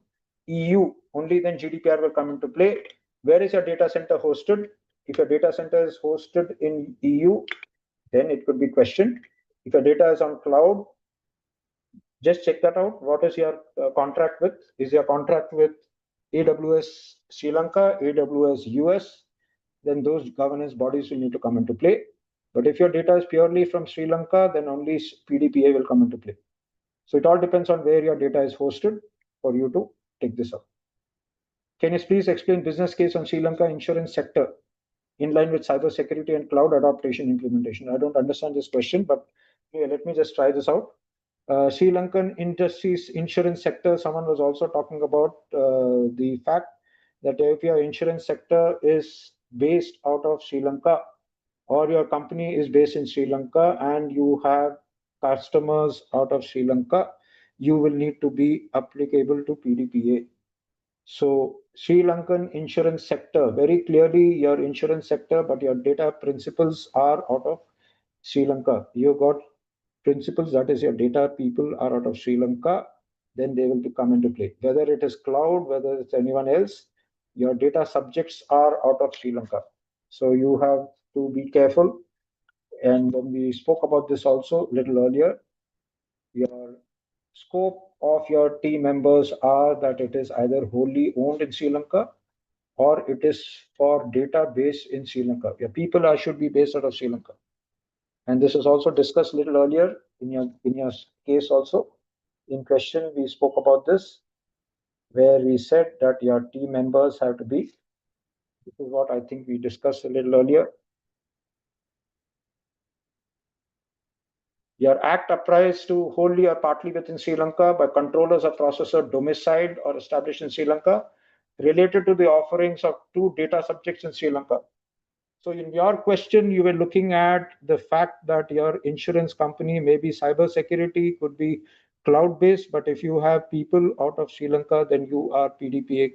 EU, only then GDPR will come into play. Where is your data center hosted? If your data center is hosted in EU, then it could be questioned. If your data is on cloud, just check that out. What is your contract with? Is your contract with AWS Sri Lanka, AWS US? Then those governance bodies will need to come into play. But if your data is purely from Sri Lanka, then only PDPA will come into play. So it all depends on where your data is hosted for you to take this up. Can you please explain business case on Sri Lanka insurance sector in line with cybersecurity and cloud adaptation implementation? I don't understand this question, but yeah, let me just try this out. Sri Lankan industries insurance sector, someone was also talking about the fact that if your insurance sector is based out of Sri Lanka or your company is based in Sri Lanka and you have customers out of Sri Lanka, you will need to be applicable to PDPA. So Sri Lankan insurance sector, very clearly your insurance sector, but your data principles are out of Sri Lanka. You got principles, that is your data people are out of Sri Lanka, then they will come into play. Whether it is cloud, whether it's anyone else, your data subjects are out of Sri Lanka. So you have to be careful. And when we spoke about this also a little earlier, your scope of your team members are that it is either wholly owned in Sri Lanka or it is for database in Sri Lanka. Your people should be based out of Sri Lanka. And this is also discussed a little earlier in your case also. In question, we spoke about this, where we said that your team members have to be, this is what I think we discussed a little earlier. Your act applies to wholly or partly within Sri Lanka by controllers or processor domiciled or established in Sri Lanka related to the offerings of two data subjects in Sri Lanka. So in your question, you were looking at the fact that your insurance company may be cybersecurity, could be cloud-based, but if you have people out of Sri Lanka, then you are PDPA,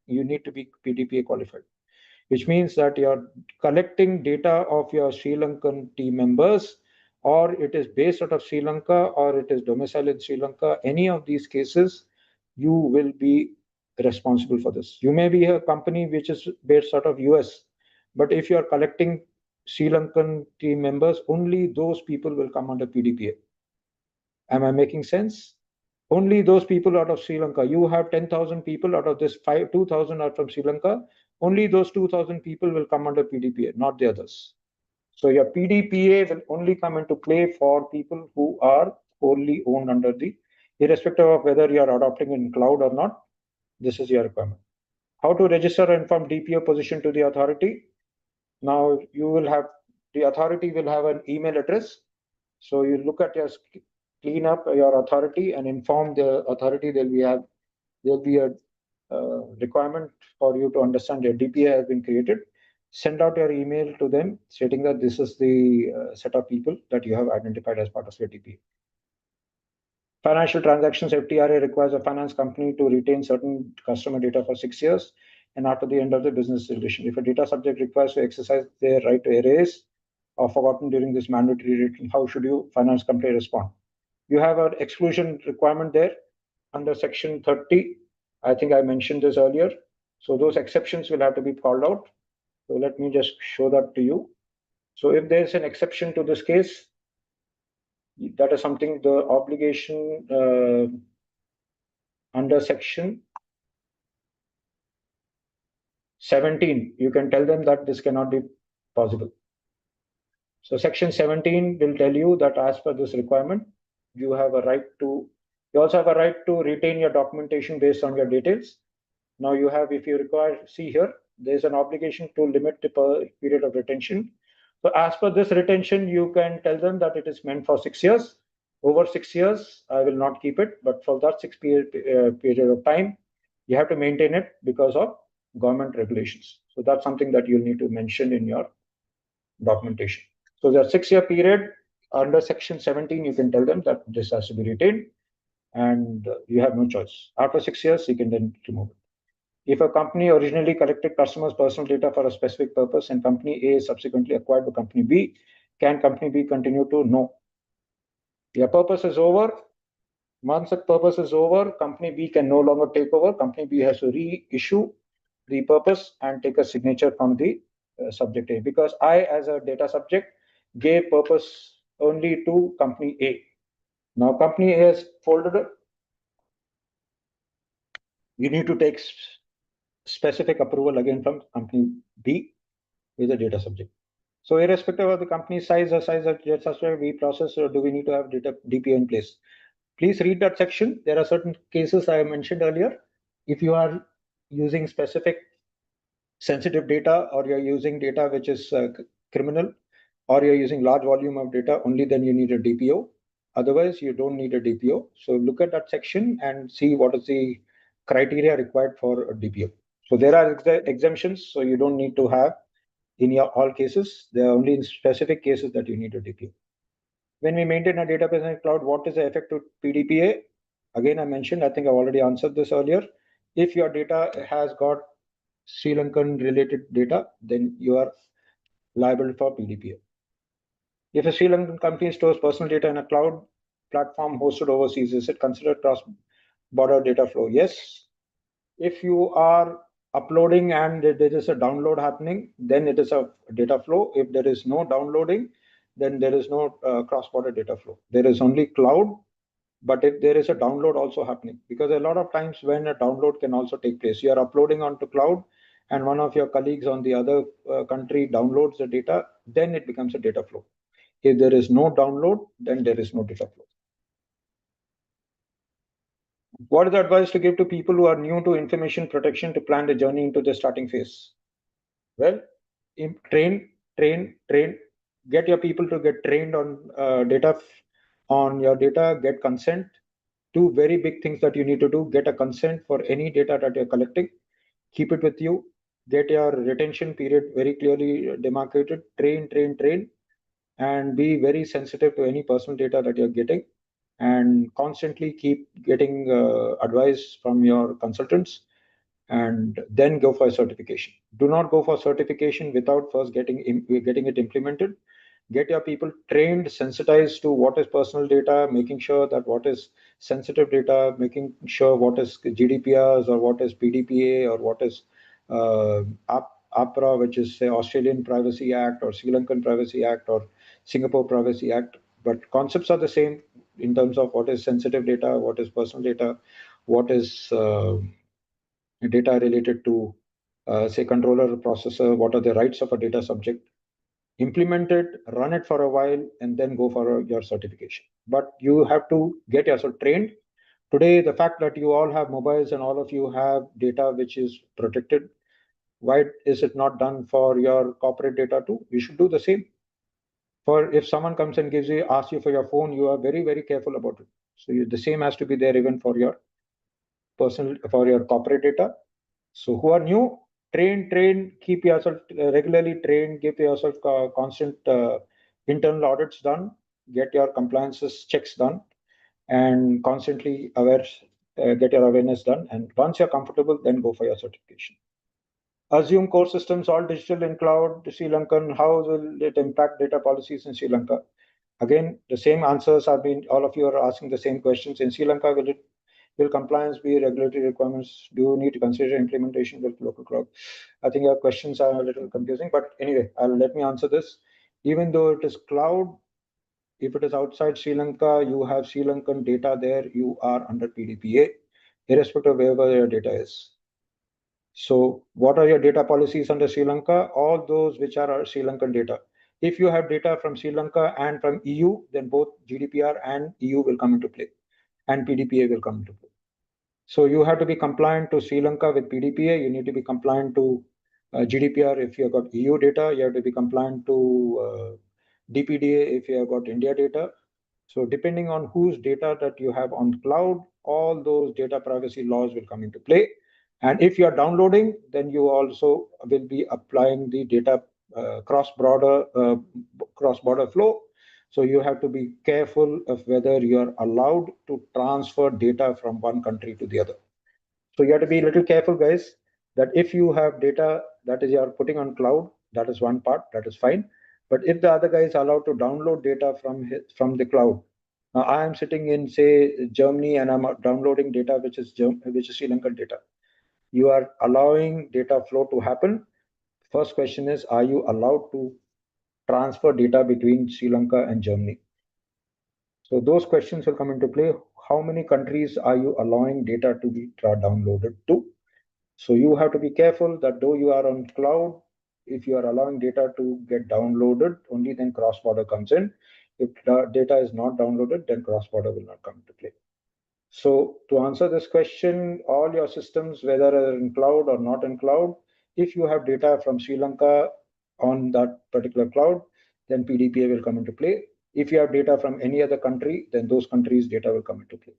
you need to be PDPA qualified, which means that you're collecting data of your Sri Lankan team members, or it is based out of Sri Lanka, or it is domiciled in Sri Lanka. Any of these cases, you will be responsible for this. You may be a company which is based out of US, but if you are collecting Sri Lankan team members, only those people will come under PDPA. Am I making sense? Only those people out of Sri Lanka. You have 10,000 people out of this 2,000 are from Sri Lanka. Only those 2,000 people will come under PDPA, not the others. So your PDPA will only come into play for people who are wholly owned under the, irrespective of whether you are adopting in cloud or not, this is your requirement. How to register and inform DPO position to the authority? Now you will have, the authority will have an email address. So you look at your, clean up your authority and inform the authority. There'll be a requirement for you to understand your DPA has been created. Send out your email to them stating that this is the set of people that you have identified as part of your DPA. Financial transactions, FTRA requires a finance company to retain certain customer data for 6 years and after the end of the business relation. If a data subject requires to exercise their right to erase or forgotten during this mandatory rating, how should you finance company respond? You have an exclusion requirement there. under section 30. I think I mentioned this earlier. So those exceptions will have to be called out. So let me just show that to you. So if there's an exception to this case, that is something the obligation under section 17, you can tell them that this cannot be possible. So section 17 will tell you that as per this requirement, you also have a right to retain your documentation based on your details. Now you have, if you require, see here, there's an obligation to limit the period of retention. So as per this retention, you can tell them that it is meant for 6 years. Over 6 years, I will not keep it, but for that period of time, you have to maintain it because of government regulations. So that's something that you'll need to mention in your documentation. So the 6 year period under section 17, you can tell them that this has to be retained and you have no choice. After 6 years, you can then remove it. If a company originally collected customers' personal data for a specific purpose and company A is subsequently acquired by company B, can company B continue to? No. Your purpose is over. Once the purpose is over, company B can no longer take over. Company B has to reissue the purpose and take a signature from the subject A, because I, as a data subject, gave purpose only to company A. Now company A has folded it. You need to take specific approval again from company B with the data subject. So irrespective of the company size or size of data subject we process, or do we need to have data DPA in place? Please read that section. There are certain cases I mentioned earlier. If you are using specific sensitive data, or you're using data which is criminal, or you're using large volume of data, only then you need a DPO. Otherwise, you don't need a DPO. So look at that section and see what is the criteria required for a DPO. So there are exemptions, so you don't need to have in your all cases. There are only in specific cases that you need a DPO. When we maintain a database in cloud, what is the effect to PDPA? Again, I mentioned, I think I've already answered this earlier. If your data has got Sri Lankan related data, then you are liable for PDPA. If a Sri Lankan company stores personal data in a cloud platform hosted overseas, is it considered cross-border data flow? Yes. If you are uploading and there is a download happening, then it is a data flow. If there is no downloading, then there is no cross-border data flow. There is only cloud, but if there is a download also happening, because a lot of times when a download can also take place, you are uploading onto cloud and one of your colleagues on the other country downloads the data, then it becomes a data flow. If there is no download, then there is no data flow. What is the advice to give to people who are new to information protection to plan the journey into the starting phase? Well, train, get your people to get trained on on your data, get consent. Two very big things that you need to do: get a consent for any data that you're collecting, keep it with you, get your retention period very clearly demarcated, train, and be very sensitive to any personal data that you're getting, and constantly keep getting advice from your consultants, and then go for a certification. Do not go for certification without first getting it implemented. Get your people trained, sensitized to what is personal data, making sure that what is sensitive data, making sure what is GDPRs or what is PDPA or what is APRA, which is say Australian Privacy Act or Sri Lankan Privacy Act or Singapore Privacy Act. But concepts are the same in terms of what is sensitive data, what is personal data, what is data related to say controller processor, what are the rights of a data subject. Implement it, run it for a while, and then go for your certification. But you have to get yourself trained. Today, the fact that you all have mobiles and all of you have data which is protected, why is it not done for your corporate data too? You should do the same. For if someone comes and asks you for your phone, you are very, very careful about it. So the same has to be there even for your for your corporate data. So who are new, train, keep yourself regularly trained, give yourself constant internal audits done, get your compliances checks done, and constantly aware, get your awareness done. And once you're comfortable, then go for your certification. Assume core systems all digital in cloud, Sri Lankan, how will it impact data policies in Sri Lanka? Again, the same answers have been, all of you are asking the same questions. In Sri Lanka, will it Will compliance be regulatory requirements? Do you need to consider implementation with local cloud? I think your questions are a little confusing, but anyway, let me answer this. Even though it is cloud, if it is outside Sri Lanka, you have Sri Lankan data there, you are under PDPA, irrespective of wherever your data is. So what are your data policies under Sri Lanka? All those which are our Sri Lankan data. If you have data from Sri Lanka and from EU, then both GDPR and EU will come into play, and PDPA will come into play. So you have to be compliant to Sri Lanka with PDPA. You need to be compliant to GDPR if you have got EU data. You have to be compliant to DPDA if you have got India data. So depending on whose data that you have on cloud, all those data privacy laws will come into play. And if you are downloading, then you also will be applying the data cross-border flow. So you have to be careful of whether you are allowed to transfer data from one country to the other. So you have to be a little careful, guys, that if you have data that is you are putting on cloud, that is one part, that is fine. But if the other guy is allowed to download data from the cloud, now I am sitting in, say, Germany, and I'm downloading data which is Sri Lankan data. You are allowing data flow to happen. First question is, are you allowed to transfer data between Sri Lanka and Germany? So those questions will come into play. How many countries are you allowing data to be downloaded to? So you have to be careful that though you are on cloud, if you are allowing data to get downloaded, only then cross-border comes in. If the data is not downloaded, then cross-border will not come into play. So to answer this question, all your systems, whether they're in cloud or not in cloud, if you have data from Sri Lanka on that particular cloud, then PDPA will come into play. If you have data from any other country, then those countries' data will come into play.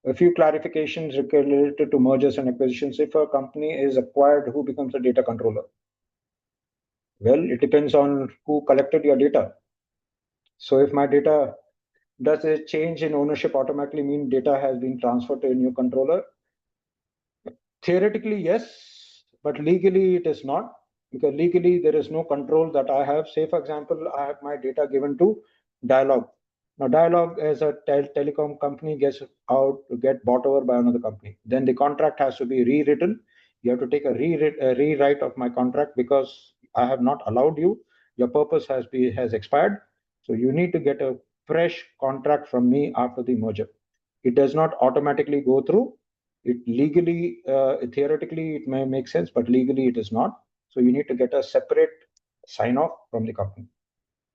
A few clarifications related to mergers and acquisitions. If a company is acquired, who becomes the data controller? Well, it depends on who collected your data. So if my data, does a change in ownership automatically mean data has been transferred to a new controller? Theoretically, yes, but legally it is not, because legally there is no control that I have. Say, for example, I have my data given to Dialog. Now, Dialog as a telecom company gets get bought over by another company. Then the contract has to be rewritten. You have to take a rewrite of my contract because I have not allowed you. Your purpose has expired. So you need to get a fresh contract from me after the merger. It does not automatically go through. It legally, theoretically, it may make sense, but legally it is not. So you need to get a separate sign off from the company.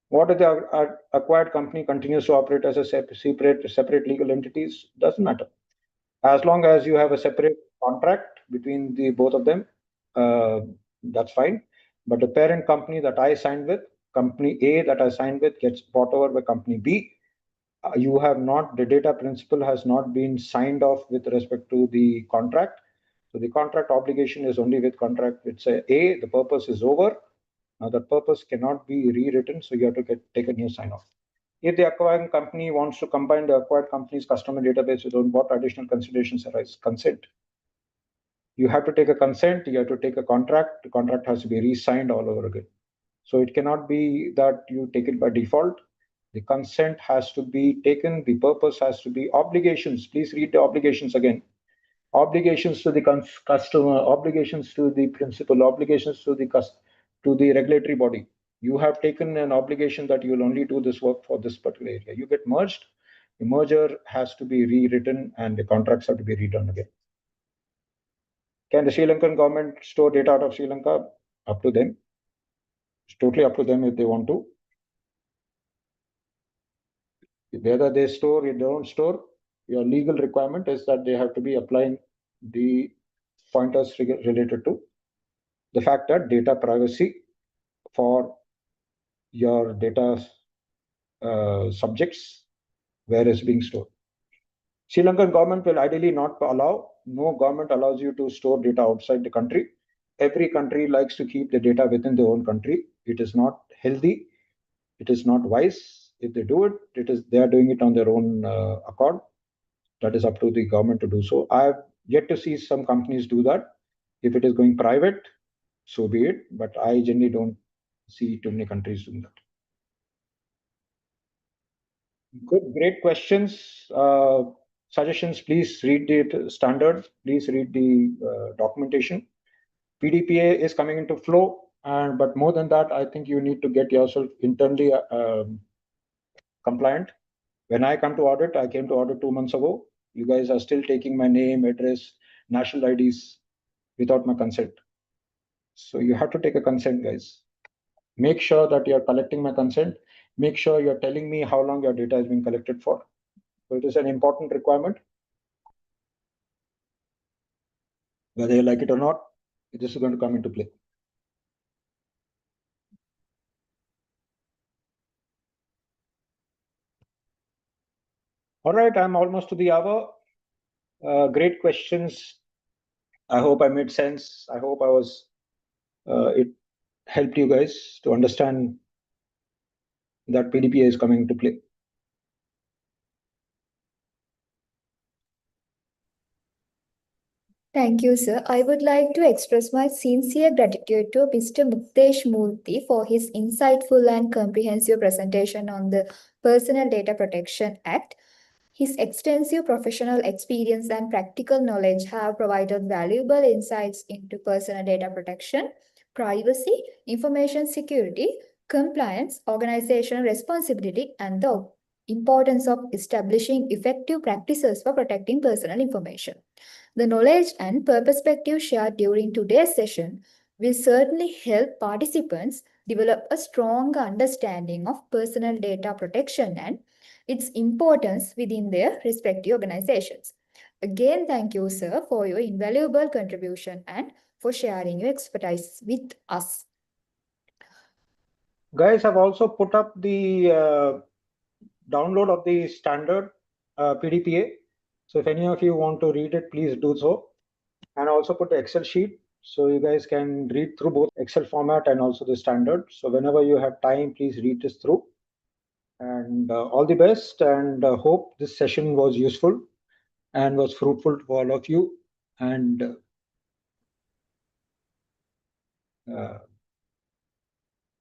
What if the acquired company continues to operate as a separate legal entities? Doesn't matter. As long as you have a separate contract between the both of them, uh, that's fine. But the parent company that I signed with, company A that I signed with, gets bought over by company B. You have not, the data principle has not been signed off with respect to the contract. So the contract obligation is only with contract with say A, the purpose is over. Now that purpose cannot be rewritten, so you have to take a new sign off. If the acquiring company wants to combine the acquired company's customer database with what additional considerations arise? Consent. You have to take a consent, you have to take a contract, the contract has to be re-signed all over again. So it cannot be that you take it by default. The consent has to be taken, the purpose has to be obligations. Please read the obligations again. Obligations to the customer, obligations to the principal, obligations to the regulatory body. You have taken an obligation that you will only do this work for this particular area. You get merged, the merger has to be rewritten and the contracts have to be redone again. Can the Sri Lankan government store data out of Sri Lanka? Up to them. It's totally up to them if they want to. Whether they store or they don't store, your legal requirement is that they have to be applying the pointers related to the fact that data privacy for your data subjects where it's being stored. Sri Lankan government will ideally not allow, no government allows you to store data outside the country. Every country likes to keep the data within their own country. It is not healthy. It is not wise. If they do it, they are doing it on their own accord. That is up to the government to do so. I have yet to see some companies do that. If it is going private, so be it. But I generally don't see too many countries doing that. Good, great questions. Suggestions, please read the standard, please read the documentation. PDPA is coming into flow, and but more than that, I think you need to get yourself internally compliant. When I come to audit, I came to audit 2 months ago. You guys are still taking my name, address, national IDs without my consent. So you have to take a consent, guys. Make sure that you're collecting my consent. Make sure you're telling me how long your data has been collected for. So it is an important requirement. Whether you like it or not, this is going to come into play. All right, I'm almost to the hour. Great questions. I hope I made sense. I hope it helped you guys to understand that PDPA is coming into play. Thank you, sir. I would like to express my sincere gratitude to Mr. Muktesh Murthy for his insightful and comprehensive presentation on the Personal Data Protection Act. His extensive professional experience and practical knowledge have provided valuable insights into personal data protection, privacy, information security, compliance, organizational responsibility, and the importance of establishing effective practices for protecting personal information. The knowledge and perspective shared during today's session will certainly help participants develop a stronger understanding of personal data protection and its importance within their respective organizations. Again, thank you, sir, for your invaluable contribution and for sharing your expertise with us. Guys, I've also put up the download of the standard PDPA. So if any of you want to read it, please do so. And I also put the Excel sheet so you guys can read through both Excel format and also the standard. So whenever you have time, please read this through. And all the best, and hope this session was useful and was fruitful for all of you. And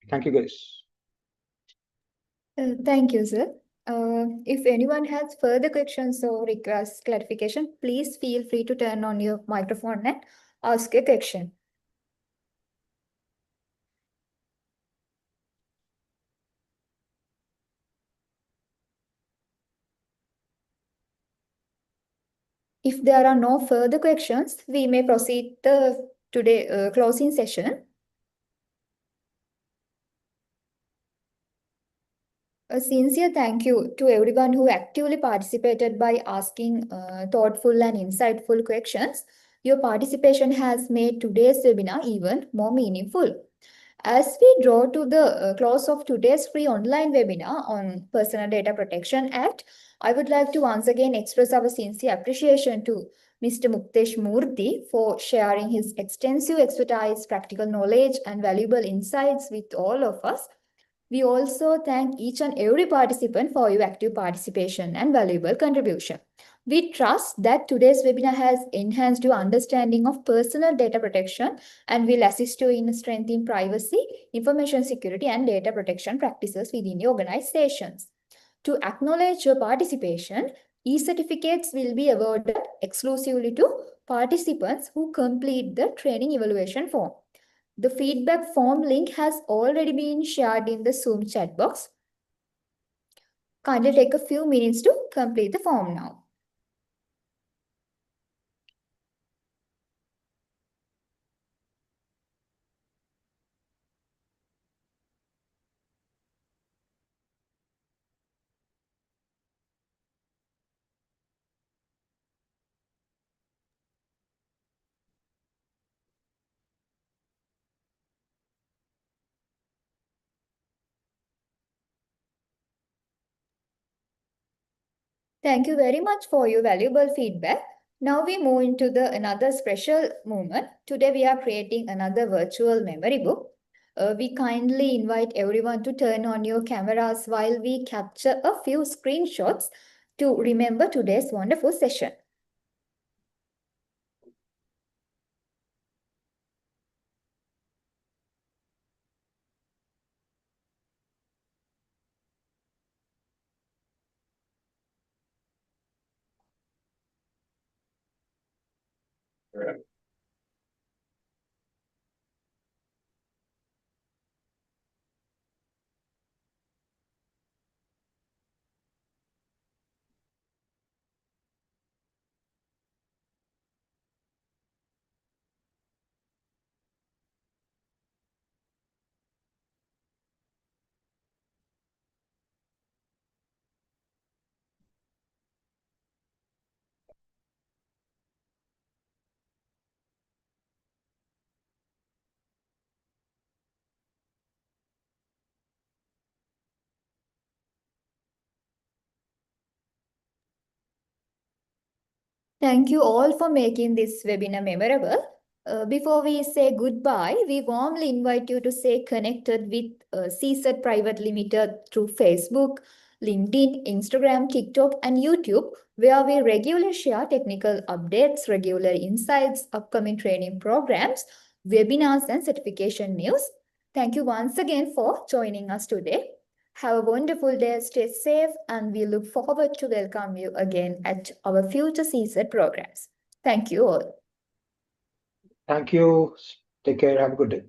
thank you, guys. Thank you, sir. If anyone has further questions or requests clarification, please feel free to turn on your microphone and ask a question. If there are no further questions, we may proceed the today closing session. A sincere thank you to everyone who actively participated by asking thoughtful and insightful questions. Your participation has made today's webinar even more meaningful. As we draw to the close of today's free online webinar on Personal Data Protection Act, I would like to once again express our sincere appreciation to Mr. Muktesh Murthy for sharing his extensive expertise, practical knowledge, and valuable insights with all of us. We also thank each and every participant for your active participation and valuable contribution. We trust that today's webinar has enhanced your understanding of personal data protection and will assist you in strengthening privacy, information security, and data protection practices within your organizations. To acknowledge your participation, e-certificates will be awarded exclusively to participants who complete the training evaluation form. The feedback form link has already been shared in the Zoom chat box. Kindly take a few minutes to complete the form now. Thank you very much for your valuable feedback. Now we move into the another special moment. Today we are creating another virtual memory book. We kindly invite everyone to turn on your cameras while we capture a few screenshots to remember today's wonderful session. Thank you all for making this webinar memorable. Before we say goodbye, we warmly invite you to stay connected with CSET Private Limited through Facebook, LinkedIn, Instagram, TikTok, and YouTube, where we regularly share technical updates, regular insights, upcoming training programs, webinars, and certification news. Thank you once again for joining us today. Have a wonderful day, stay safe, and we look forward to welcome you again at our future CSET programs. Thank you all. Thank you. Take care. Have a good day.